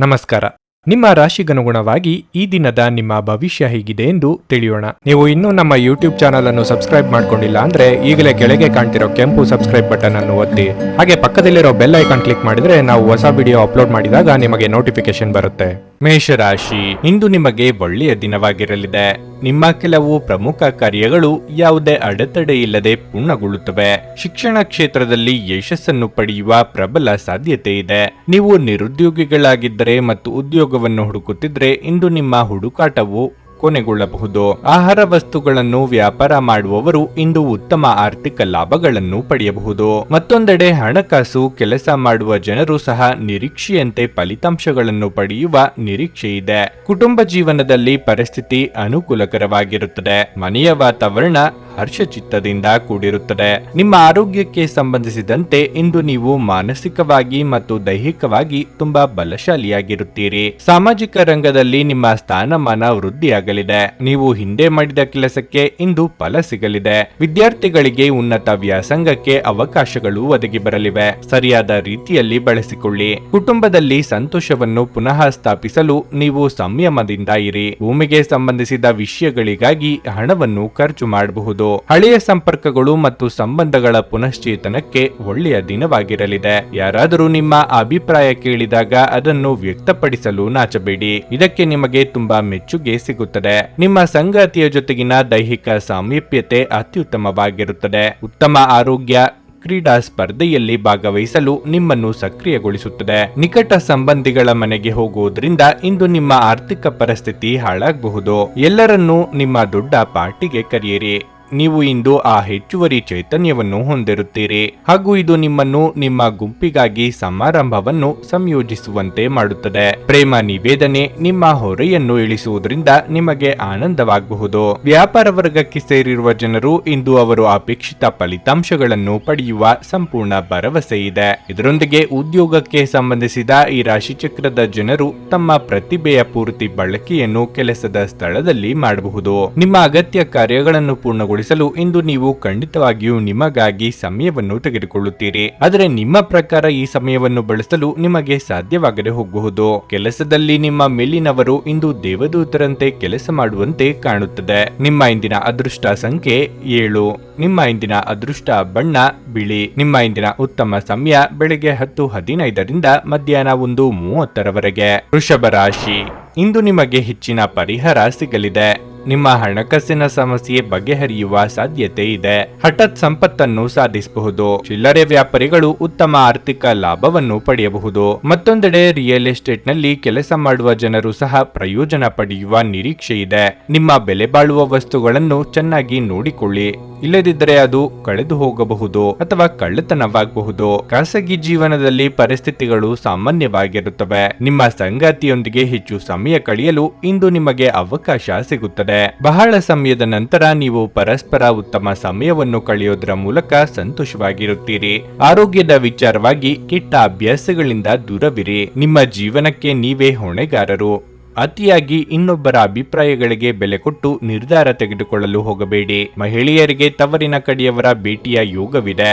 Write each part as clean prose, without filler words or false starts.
ನಮಸ್ಕಾರ. ನಿಮ್ಮ ರಾಶಿಗನುಗುಣವಾಗಿ ಈ ದಿನದ ನಿಮ್ಮ ಭವಿಷ್ಯ ಹೇಗಿದೆ ಎಂದು ತಿಳಿಯೋಣ. ನೀವು ಇನ್ನೂ ನಮ್ಮ ಯೂಟ್ಯೂಬ್ ಚಾನಲ್ ಅನ್ನು ಸಬ್ಸ್ಕ್ರೈಬ್ ಮಾಡ್ಕೊಂಡಿಲ್ಲ ಅಂದ್ರೆ ಈಗಲೇ ಕೆಳಗೆ ಕಾಣ್ತಿರೋ ಕೆಂಪು ಸಬ್ಸ್ಕ್ರೈಬ್ ಬಟನ್ ಅನ್ನು ಒತ್ತಿ, ಹಾಗೆ ಪಕ್ಕದಲ್ಲಿರೋ ಬೆಲ್ ಐಕಾನ್ ಕ್ಲಿಕ್ ಮಾಡಿದ್ರೆ ನಾವು ಹೊಸ ವಿಡಿಯೋ ಅಪ್ಲೋಡ್ ಮಾಡಿದಾಗ ನಿಮಗೆ ನೋಟಿಫಿಕೇಶನ್ ಬರುತ್ತೆ. ಮೇಷರಾಶಿ, ಇಂದು ನಿಮಗೆ ಒಳ್ಳೆಯ ದಿನವಾಗಿರಲಿದೆ. ನಿಮ್ಮ ಕೆಲವು ಪ್ರಮುಖ ಕಾರ್ಯಗಳು ಯಾವುದೇ ಅಡೆತಡೆ ಇಲ್ಲದೆ ಪೂರ್ಣಗೊಳ್ಳುತ್ತವೆ. ಶಿಕ್ಷಣ ಕ್ಷೇತ್ರದಲ್ಲಿ ಯಶಸ್ಸನ್ನು ಪಡೆಯುವ ಪ್ರಬಲ ಸಾಧ್ಯತೆ ಇದೆ. ನೀವು ನಿರುದ್ಯೋಗಿಗಳಾಗಿದ್ದರೆ ಮತ್ತು ಉದ್ಯೋಗವನ್ನು ಹುಡುಕುತ್ತಿದ್ರೆ ಇಂದು ನಿಮ್ಮ ಹುಡುಕಾಟವು ಕೊನೆಗೊಳ್ಳಬಹುದು. ಆಹಾರ ವಸ್ತುಗಳನ್ನು ವ್ಯಾಪಾರ ಮಾಡುವವರು ಇಂದು ಉತ್ತಮ ಆರ್ಥಿಕ ಲಾಭಗಳನ್ನು ಪಡೆಯಬಹುದು. ಮತ್ತೊಂದೆಡೆ ಹಣಕಾಸು ಕೆಲಸ ಮಾಡುವ ಜನರು ಸಹ ನಿರೀಕ್ಷೆಯಂತೆ ಫಲಿತಾಂಶಗಳನ್ನು ಪಡೆಯುವ ನಿರೀಕ್ಷೆ ಇದೆ. ಕುಟುಂಬ ಜೀವನದಲ್ಲಿ ಪರಿಸ್ಥಿತಿ ಅನುಕೂಲಕರವಾಗಿರುತ್ತದೆ. ಮನೆಯ ವಾತಾವರಣ ಹರ್ಷಚಿತ್ತದಿಂದ ಕೂಡಿರುತ್ತದೆ. ನಿಮ್ಮ ಆರೋಗ್ಯಕ್ಕೆ ಸಂಬಂಧಿಸಿದಂತೆ ಇಂದು ನೀವು ಮಾನಸಿಕವಾಗಿ ಮತ್ತು ದೈಹಿಕವಾಗಿ ತುಂಬಾ ಬಲಶಾಲಿಯಾಗಿರುತ್ತೀರಿ. ಸಾಮಾಜಿಕ ರಂಗದಲ್ಲಿ ನಿಮ್ಮ ಸ್ಥಾನಮಾನ ವೃದ್ಧಿಯಾಗಲಿದೆ. ನೀವು ಹಿಂದೆ ಮಾಡಿದ ಕೆಲಸಕ್ಕೆ ಇಂದು ಫಲ ಸಿಗಲಿದೆ. ವಿದ್ಯಾರ್ಥಿಗಳಿಗೆ ಉನ್ನತ ವ್ಯಾಸಂಗಕ್ಕೆ ಅವಕಾಶಗಳು ಒದಗಿ ಬರಲಿವೆ. ಸರಿಯಾದ ರೀತಿಯಲ್ಲಿ ಬಳಸಿಕೊಳ್ಳಿ. ಕುಟುಂಬದಲ್ಲಿ ಸಂತೋಷವನ್ನು ಪುನಃ ಸ್ಥಾಪಿಸಲು ನೀವು ಸಂಯಮದಿಂದ ಇರಿ. ಭೂಮಿಗೆ ಸಂಬಂಧಿಸಿದ ವಿಷಯಗಳಿಗಾಗಿ ಹಣವನ್ನು ಖರ್ಚು ಮಾಡಬಹುದು. ಹಳೆಯ ಸಂಪರ್ಕಗಳು ಮತ್ತು ಸಂಬಂಧಗಳ ಪುನಶ್ಚೇತನಕ್ಕೆ ಒಳ್ಳೆಯ ದಿನವಾಗಿರಲಿದೆ. ಯಾರಾದರೂ ನಿಮ್ಮ ಅಭಿಪ್ರಾಯ ಕೇಳಿದಾಗ ಅದನ್ನು ವ್ಯಕ್ತಪಡಿಸಲು ನಾಚಬೇಡಿ. ಇದಕ್ಕೆ ನಿಮಗೆ ತುಂಬಾ ಮೆಚ್ಚುಗೆ ಸಿಗುತ್ತದೆ. ನಿಮ್ಮ ಸಂಗಾತಿಯ ಜೊತೆಗಿನ ದೈಹಿಕ ಸಾಮೀಪ್ಯತೆ ಅತ್ಯುತ್ತಮವಾಗಿರುತ್ತದೆ. ಉತ್ತಮ ಆರೋಗ್ಯ ಕ್ರೀಡಾ ಸ್ಪರ್ಧೆಯಲ್ಲಿ ಭಾಗವಹಿಸಲು ನಿಮ್ಮನ್ನು ಸಕ್ರಿಯಗೊಳಿಸುತ್ತದೆ. ನಿಕಟ ಸಂಬಂಧಿಗಳ ಮನೆಗೆ ಹೋಗುವುದರಿಂದ ಇಂದು ನಿಮ್ಮ ಆರ್ಥಿಕ ಪರಿಸ್ಥಿತಿ ಹಾಳಾಗಬಹುದು. ಎಲ್ಲರನ್ನೂ ನಿಮ್ಮ ದೊಡ್ಡ ಪಾರ್ಟಿಗೆ ಕರೆಯಿರಿ. ನೀವು ಇಂದು ಆ ಹೆಚ್ಚುವರಿ ಚೈತನ್ಯವನ್ನು ಹೊಂದಿರುತ್ತೀರಿ ಹಾಗೂ ಇದು ನಿಮ್ಮನ್ನು ನಿಮ್ಮ ಗುಂಪಿಗಾಗಿ ಸಮಾರಂಭವನ್ನು ಸಂಯೋಜಿಸುವಂತೆ ಮಾಡುತ್ತದೆ. ಪ್ರೇಮ ನಿವೇದನೆ ನಿಮ್ಮ ಹೊರೆಯನ್ನು ಇಳಿಸುವುದರಿಂದ ನಿಮಗೆ ಆನಂದವಾಗಬಹುದು. ವ್ಯಾಪಾರ ವರ್ಗಕ್ಕೆ ಸೇರಿರುವ ಜನರು ಇಂದು ಅವರು ಅಪೇಕ್ಷಿತ ಫಲಿತಾಂಶಗಳನ್ನು ಪಡೆಯುವ ಸಂಪೂರ್ಣ ಭರವಸೆ ಇದೆ. ಇದರೊಂದಿಗೆ ಉದ್ಯೋಗಕ್ಕೆ ಸಂಬಂಧಿಸಿದ ಈ ರಾಶಿಚಕ್ರದ ಜನರು ತಮ್ಮ ಪ್ರತಿಭೆಯ ಪೂರ್ತಿ ಬಳಕೆಯನ್ನು ಕೆಲಸದ ಸ್ಥಳದಲ್ಲಿ ಮಾಡಬಹುದು. ನಿಮ್ಮ ಅಗತ್ಯ ಕಾರ್ಯಗಳನ್ನು ಪೂರ್ಣಗೊಳಿಸಲು ಇಂದು ನೀವು ಖಂಡಿತವಾಗಿಯೂ ನಿಮಗಾಗಿ ಸಮಯವನ್ನು ತೆಗೆದುಕೊಳ್ಳುತ್ತೀರಿ. ಆದರೆ ನಿಮ್ಮ ಪ್ರಕಾರ ಈ ಸಮಯವನ್ನು ಬಳಸಲು ನಿಮಗೆ ಸಾಧ್ಯವಾಗದೆ ಹೋಗಬಹುದು. ಕೆಲಸದಲ್ಲಿ ನಿಮ್ಮ ಮೇಲಿನವರು ಇಂದು ದೇವದೂತರಂತೆ ಕೆಲಸ ಮಾಡುವಂತೆ ಕಾಣುತ್ತದೆ. ನಿಮ್ಮ ಇಂದಿನ ಅದೃಷ್ಟ ಸಂಖ್ಯೆ 7. ನಿಮ್ಮ ಇಂದಿನ ಅದೃಷ್ಟ ಬಣ್ಣ ಬಿಳಿ. ನಿಮ್ಮ ಇಂದಿನ ಉತ್ತಮ ಸಮಯ ಬೆಳಗ್ಗೆ 10:15ರಿಂದ ಮಧ್ಯಾಹ್ನ 1:30ರವರೆಗೆ. ವೃಷಭ ರಾಶಿ, ಇಂದು ನಿಮಗೆ ಹೆಚ್ಚಿನ ಪರಿಹಾರ ಸಿಗಲಿದೆ. ನಿಮ್ಮ ಹಣಕಾಸಿನ ಸಮಸ್ಯೆ ಬಗೆಹರಿಯುವ ಸಾಧ್ಯತೆ ಇದೆ. ಹಠಾತ್ ಸಂಪತ್ತನ್ನು ಸಾಧಿಸಬಹುದು. ಚಿಲ್ಲರೆ ವ್ಯಾಪಾರಿಗಳು ಉತ್ತಮ ಆರ್ಥಿಕ ಲಾಭವನ್ನು ಪಡೆಯಬಹುದು. ಮತ್ತೊಂದೆಡೆ ರಿಯಲ್ ಎಸ್ಟೇಟ್ ನಲ್ಲಿ ಕೆಲಸ ಮಾಡುವ ಜನರು ಸಹ ಪ್ರಯೋಜನ ಪಡೆಯುವ ನಿರೀಕ್ಷೆ ಇದೆ. ನಿಮ್ಮ ಬೆಲೆ ಬಾಳುವ ವಸ್ತುಗಳನ್ನು ಚೆನ್ನಾಗಿ ನೋಡಿಕೊಳ್ಳಿ. ಇಲ್ಲದಿದ್ದರೆ ಅದು ಕಳೆದು ಹೋಗಬಹುದು ಅಥವಾ ಕಳ್ಳತನವಾಗಬಹುದು. ಖಾಸಗಿ ಜೀವನದಲ್ಲಿ ಪರಿಸ್ಥಿತಿಗಳು ಸಾಮಾನ್ಯವಾಗಿರುತ್ತವೆ. ನಿಮ್ಮ ಸಂಗಾತಿಯೊಂದಿಗೆ ಹೆಚ್ಚು ಸಮಯ ಕಳೆಯಲು ಇಂದು ನಿಮಗೆ ಅವಕಾಶ ಸಿಗುತ್ತದೆ. ಬಹಳ ಸಮಯದ ನಂತರ ನೀವು ಪರಸ್ಪರ ಉತ್ತಮ ಸಮಯವನ್ನು ಕಳೆಯೋದ್ರ ಮೂಲಕ ಸಂತೋಷವಾಗಿರುತ್ತೀರಿ. ಆರೋಗ್ಯದ ವಿಚಾರವಾಗಿ ಕೆಟ್ಟ ಅಭ್ಯಾಸಗಳಿಂದ ದೂರವಿರಿ. ನಿಮ್ಮ ಜೀವನಕ್ಕೆ ನೀವೇ ಹೊಣೆಗಾರರು. ಅತಿಯಾಗಿ ಇನ್ನೊಬ್ಬರ ಅಭಿಪ್ರಾಯಗಳಿಗೆ ಬೆಲೆ ಕೊಟ್ಟು ನಿರ್ಧಾರ ತೆಗೆದುಕೊಳ್ಳಲು ಹೋಗಬೇಡಿ. ಮಹಿಳೆಯರಿಗೆ ತವರಿನ ಕಡೆಯವರ ಭೇಟಿಯ ಯೋಗವಿದೆ.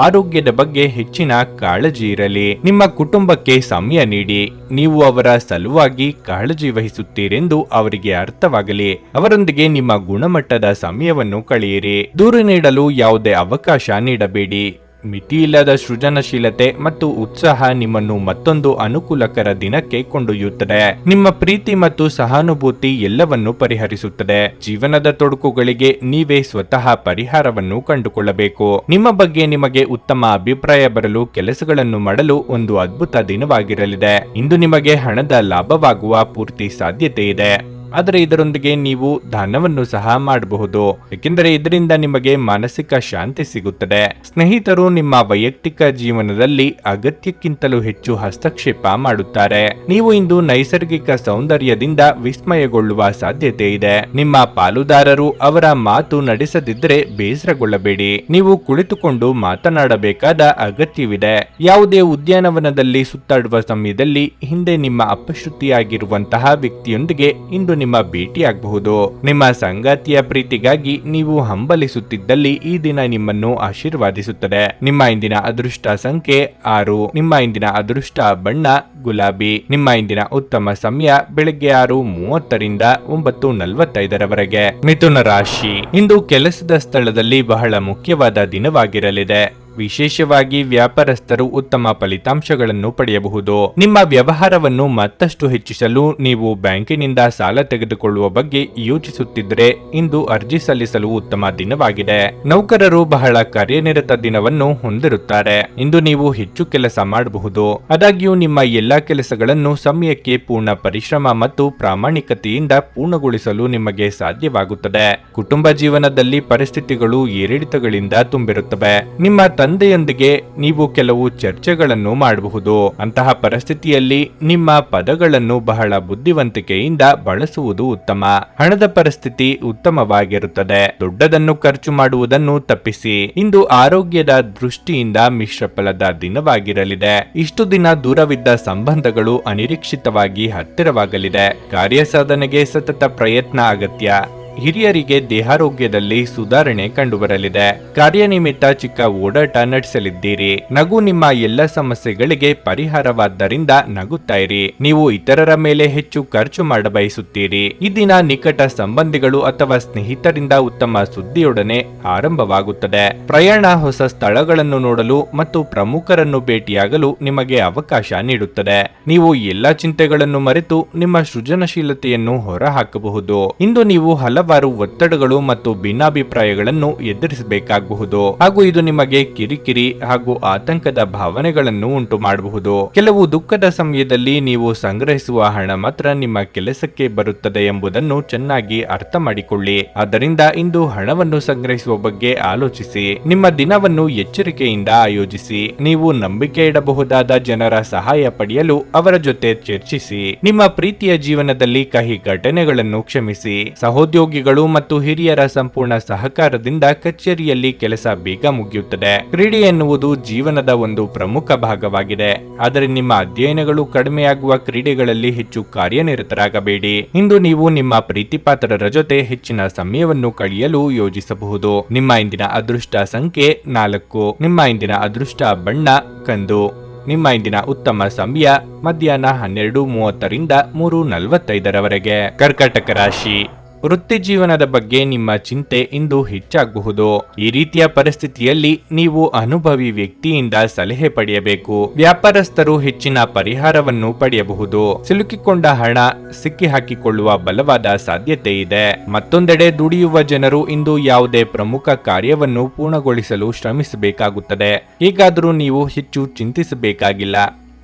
ಆರೋಗ್ಯದ ಬಗ್ಗೆ ಹೆಚ್ಚಿನ ಕಾಳಜಿ ಇರಲಿ. ನಿಮ್ಮ ಕುಟುಂಬಕ್ಕೆ ಸಮಯ ನೀಡಿ. ನೀವು ಅವರ ಸಲುವಾಗಿ ಕಾಳಜಿ ವಹಿಸುತ್ತೀರೆಂದು ಅವರಿಗೆ ಅರ್ಥವಾಗಲಿ. ಅವರೊಂದಿಗೆ ನಿಮ್ಮ ಗುಣಮಟ್ಟದ ಸಮಯವನ್ನು ಕಳೆಯಿರಿ. ದೂರು ನೀಡಲು ಯಾವುದೇ ಅವಕಾಶ ನೀಡಬೇಡಿ. ಮಿತಿಯಿಲ್ಲದ ಸೃಜನಶೀಲತೆ ಮತ್ತು ಉತ್ಸಾಹ ನಿಮ್ಮನ್ನು ಮತ್ತೊಂದು ಅನುಕೂಲಕರ ದಿನಕ್ಕೆ ಕೊಂಡೊಯ್ಯುತ್ತದೆ. ನಿಮ್ಮ ಪ್ರೀತಿ ಮತ್ತು ಸಹಾನುಭೂತಿ ಎಲ್ಲವನ್ನು ಪರಿಹರಿಸುತ್ತದೆ. ಜೀವನದ ತೊಡಕುಗಳಿಗೆ ನೀವೇ ಸ್ವತಃ ಪರಿಹಾರವನ್ನು ಕಂಡುಕೊಳ್ಳಬೇಕು. ನಿಮ್ಮ ಬಗ್ಗೆ ನಿಮಗೆ ಉತ್ತಮ ಅಭಿಪ್ರಾಯ ಬರಲು ಕೆಲಸಗಳನ್ನು ಮಾಡಲು ಒಂದು ಅದ್ಭುತ ದಿನವಾಗಿರಲಿದೆ. ಇಂದು ನಿಮಗೆ ಹಣದ ಲಾಭವಾಗುವ ಪೂರ್ತಿ ಸಾಧ್ಯತೆ ಇದೆ. ಆದರೆ ಇದರೊಂದಿಗೆ ನೀವು ದಾನವನ್ನು ಸಹ ಮಾಡಬಹುದು, ಏಕೆಂದರೆ ಇದರಿಂದ ನಿಮಗೆ ಮಾನಸಿಕ ಶಾಂತಿ ಸಿಗುತ್ತದೆ. ಸ್ನೇಹಿತರು ನಿಮ್ಮ ವೈಯಕ್ತಿಕ ಜೀವನದಲ್ಲಿ ಅಗತ್ಯಕ್ಕಿಂತಲೂ ಹೆಚ್ಚು ಹಸ್ತಕ್ಷೇಪ ಮಾಡುತ್ತಾರೆ. ನೀವು ಇಂದು ನೈಸರ್ಗಿಕ ಸೌಂದರ್ಯದಿಂದ ವಿಸ್ಮಯಗೊಳ್ಳುವ ಸಾಧ್ಯತೆ ಇದೆ. ನಿಮ್ಮ ಪಾಲುದಾರರು ಅವರ ಮಾತು ನಡೆಸದಿದ್ದರೆ ಬೇಸರಗೊಳ್ಳಬೇಡಿ. ನೀವು ಕುಳಿತುಕೊಂಡು ಮಾತನಾಡಬೇಕಾದ ಅಗತ್ಯವಿದೆ. ಯಾವುದೇ ಉದ್ಯಾನವನದಲ್ಲಿ ಸುತ್ತಾಡುವ ಸಮಯದಲ್ಲಿ ಹಿಂದೆ ನಿಮ್ಮ ಅಪಶ್ರುತಿಯಾಗಿರುವಂತಹ ವ್ಯಕ್ತಿಯೊಂದಿಗೆ ಇಂದು ನಿಮ್ಮ ಭೇಟಿಯಾಗಬಹುದು. ನಿಮ್ಮ ಸಂಗಾತಿಯ ಪ್ರೀತಿಗಾಗಿ ನೀವು ಹಂಬಲಿಸುತ್ತಿದ್ದಲ್ಲಿ ಈ ದಿನ ನಿಮ್ಮನ್ನು ಆಶೀರ್ವಾದಿಸುತ್ತದೆ. ನಿಮ್ಮ ಇಂದಿನ ಅದೃಷ್ಟ ಸಂಖ್ಯೆ 6. ನಿಮ್ಮ ಇಂದಿನ ಅದೃಷ್ಟ ಬಣ್ಣ ಗುಲಾಬಿ. ನಿಮ್ಮ ಇಂದಿನ ಉತ್ತಮ ಸಮಯ ಬೆಳಗ್ಗೆ 6:30ರಿಂದ 9:45ರವರೆಗೆ. ಮಿಥುನ ರಾಶಿ, ಇಂದು ಕೆಲಸದ ಸ್ಥಳದಲ್ಲಿ ಬಹಳ ಮುಖ್ಯವಾದ ದಿನವಾಗಿರಲಿದೆ. ವಿಶೇಷವಾಗಿ ವ್ಯಾಪಾರಸ್ಥರು ಉತ್ತಮ ಫಲಿತಾಂಶಗಳನ್ನು ಪಡೆಯಬಹುದು. ನಿಮ್ಮ ವ್ಯವಹಾರವನ್ನು ಮತ್ತಷ್ಟು ಹೆಚ್ಚಿಸಲು ನೀವು ಬ್ಯಾಂಕಿನಿಂದ ಸಾಲ ತೆಗೆದುಕೊಳ್ಳುವ ಬಗ್ಗೆ ಯೋಚಿಸುತ್ತಿದ್ದರೆ ಇಂದು ಅರ್ಜಿ ಸಲ್ಲಿಸಲು ಉತ್ತಮ ದಿನವಾಗಿದೆ. ನೌಕರರು ಬಹಳ ಕಾರ್ಯನಿರತ ದಿನವನ್ನು ಹೊಂದಿರುತ್ತಾರೆ. ಇಂದು ನೀವು ಹೆಚ್ಚು ಕೆಲಸ ಮಾಡಬಹುದು. ಆದಾಗ್ಯೂ ನಿಮ್ಮ ಎಲ್ಲಾ ಕೆಲಸಗಳನ್ನು ಸಮಯಕ್ಕೆ ಪೂರ್ಣ ಪರಿಶ್ರಮ ಮತ್ತು ಪ್ರಾಮಾಣಿಕತೆಯಿಂದ ಪೂರ್ಣಗೊಳಿಸಲು ನಿಮಗೆ ಸಾಧ್ಯವಾಗುತ್ತದೆ. ಕುಟುಂಬ ಜೀವನದಲ್ಲಿ ಪರಿಸ್ಥಿತಿಗಳು ಏರಿಳಿತಗಳಿಂದ ತುಂಬಿರುತ್ತವೆ. ನಿಮ್ಮ ತಂದೆಯೊಂದಿಗೆ ನೀವು ಕೆಲವು ಚರ್ಚೆಗಳನ್ನು ಮಾಡಬಹುದು. ಅಂತಹ ಪರಿಸ್ಥಿತಿಯಲ್ಲಿ ನಿಮ್ಮ ಪದಗಳನ್ನು ಬಹಳ ಬುದ್ಧಿವಂತಿಕೆಯಿಂದ ಬಳಸುವುದು ಉತ್ತಮ. ಹಣದ ಪರಿಸ್ಥಿತಿ ಉತ್ತಮವಾಗಿರುತ್ತದೆ. ದೊಡ್ಡದನ್ನು ಖರ್ಚು ಮಾಡುವುದನ್ನು ತಪ್ಪಿಸಿ. ಇಂದು ಆರೋಗ್ಯದ ದೃಷ್ಟಿಯಿಂದ ಮಿಶ್ರ ಫಲದ ದಿನವಾಗಿರಲಿದೆ. ಇಷ್ಟು ದಿನ ದೂರವಿದ್ದ ಸಂಬಂಧಗಳು ಅನಿರೀಕ್ಷಿತವಾಗಿ ಹತ್ತಿರವಾಗಲಿದೆ. ಕಾರ್ಯಸಾಧನೆಗೆ ಸತತ ಪ್ರಯತ್ನ ಅಗತ್ಯ. ಹಿರಿಯರಿಗೆ ದೇಹಾರೋಗ್ಯದಲ್ಲಿ ಸುಧಾರಣೆ ಕಂಡುಬರಲಿದೆ. ಕಾರ್ಯನಿಮಿತ್ತ ಚಿಕ್ಕ ಓಡಾಟ ನಡೆಸಲಿದ್ದೀರಿ. ನಗು ನಿಮ್ಮ ಎಲ್ಲ ಸಮಸ್ಯೆಗಳಿಗೆ ಪರಿಹಾರವಾದ್ದರಿಂದ ನಗುತ್ತಾ ಇರಿ. ನೀವು ಇತರರ ಮೇಲೆ ಹೆಚ್ಚು ಖರ್ಚು ಮಾಡಬಯಸುತ್ತೀರಿ. ಈ ದಿನ ನಿಕಟ ಸಂಬಂಧಿಗಳು ಅಥವಾ ಸ್ನೇಹಿತರಿಂದ ಉತ್ತಮ ಸುದ್ದಿಯೊಡನೆ ಆರಂಭವಾಗುತ್ತದೆ. ಪ್ರಯಾಣ ಹೊಸ ಸ್ಥಳಗಳನ್ನು ನೋಡಲು ಮತ್ತು ಪ್ರಮುಖರನ್ನು ಭೇಟಿಯಾಗಲು ನಿಮಗೆ ಅವಕಾಶ ನೀಡುತ್ತದೆ. ನೀವು ಎಲ್ಲ ಚಿಂತೆಗಳನ್ನು ಮರೆತು ನಿಮ್ಮ ಸೃಜನಶೀಲತೆಯನ್ನು ಹೊರಹಾಕಬಹುದು. ಇಂದು ನೀವು ಹಲವಾರು ಒತ್ತಡಗಳು ಮತ್ತು ಭಿನ್ನಾಭಿಪ್ರಾಯಗಳನ್ನು ಎದುರಿಸಬೇಕಾಗಬಹುದು ಹಾಗೂ ಇದು ನಿಮಗೆ ಕಿರಿಕಿರಿ ಹಾಗೂ ಆತಂಕದ ಭಾವನೆಗಳನ್ನು ಉಂಟು ಮಾಡಬಹುದು. ಕೆಲವು ದುಃಖದ ಸಮಯದಲ್ಲಿ ನೀವು ಸಂಗ್ರಹಿಸುವ ಹಣ ಮಾತ್ರ ನಿಮ್ಮ ಕೆಲಸಕ್ಕೆ ಬರುತ್ತದೆ ಎಂಬುದನ್ನು ಚೆನ್ನಾಗಿ ಅರ್ಥ ಮಾಡಿಕೊಳ್ಳಿ. ಆದ್ದರಿಂದ ಇಂದು ಹಣವನ್ನು ಸಂಗ್ರಹಿಸುವ ಬಗ್ಗೆ ಆಲೋಚಿಸಿ. ನಿಮ್ಮ ದಿನವನ್ನು ಎಚ್ಚರಿಕೆಯಿಂದ ಆಯೋಜಿಸಿ. ನೀವು ನಂಬಿಕೆ ಇಡಬಹುದಾದ ಜನರ ಸಹಾಯ ಪಡೆಯಲು ಅವರ ಜೊತೆ ಚರ್ಚಿಸಿ. ನಿಮ್ಮ ಪ್ರೀತಿಯ ಜೀವನದಲ್ಲಿ ಕಹಿ ಘಟನೆಗಳನ್ನು ಕ್ಷಮಿಸಿ. ಸಹೋದ್ಯೋಗಿಗಳು ಮತ್ತು ಹಿರಿಯರ ಸಂಪೂರ್ಣ ಸಹಕಾರದಿಂದ ಕಚೇರಿಯಲ್ಲಿ ಕೆಲಸ ಬೇಗ ಮುಗಿಯುತ್ತದೆ. ಕ್ರೀಡೆ ಎನ್ನುವುದು ಜೀವನದ ಒಂದು ಪ್ರಮುಖ ಭಾಗವಾಗಿದೆ. ಆದರೆ ನಿಮ್ಮ ಅಧ್ಯಯನಗಳು ಕಡಿಮೆಯಾಗುವ ಕ್ರೀಡೆಗಳಲ್ಲಿ ಹೆಚ್ಚು ಕಾರ್ಯನಿರತರಾಗಬೇಡಿ. ಇಂದು ನೀವು ನಿಮ್ಮ ಪ್ರೀತಿಪಾತ್ರರ ಜೊತೆ ಹೆಚ್ಚಿನ ಸಮಯವನ್ನು ಕಳೆಯಲು ಯೋಜಿಸಬಹುದು. ನಿಮ್ಮ ಇಂದಿನ ಅದೃಷ್ಟ ಸಂಖ್ಯೆ 4. ನಿಮ್ಮ ಇಂದಿನ ಅದೃಷ್ಟ ಬಣ್ಣ ಕಂದು. ನಿಮ್ಮ ಇಂದಿನ ಉತ್ತಮ ಸಮಯ ಮಧ್ಯಾಹ್ನ 12:30ರಿಂದ 3:45ರವರೆಗೆ. ಕರ್ಕಾಟಕ ರಾಶಿ, ವೃತ್ತಿ ಜೀವನದ ಬಗ್ಗೆ ನಿಮ್ಮ ಚಿಂತೆ ಇಂದು ಹೆಚ್ಚಾಗಬಹುದು. ಈ ರೀತಿಯ ಪರಿಸ್ಥಿತಿಯಲ್ಲಿ ನೀವು ಅನುಭವಿ ವ್ಯಕ್ತಿಯಿಂದ ಸಲಹೆ ಪಡೆಯಬೇಕು. ವ್ಯಾಪಾರಸ್ಥರು ಹೆಚ್ಚಿನ ಪರಿಹಾರವನ್ನು ಪಡೆಯಬಹುದು. ಸಿಲುಕಿಕೊಂಡ ಹಣ ಸಿಕ್ಕಿ ಹಾಕಿಕೊಳ್ಳುವ ಬಲವಾದ ಸಾಧ್ಯತೆ ಇದೆ. ಮತ್ತೊಂದೆಡೆ ದುಡಿಯುವ ಜನರು ಇಂದು ಯಾವುದೇ ಪ್ರಮುಖ ಕಾರ್ಯವನ್ನು ಪೂರ್ಣಗೊಳಿಸಲು ಶ್ರಮಿಸಬೇಕಾಗುತ್ತದೆ. ಹೇಗಾದರೂ ನೀವು ಹೆಚ್ಚು ಚಿಂತಿಸಬೇಕಾಗಿಲ್ಲ,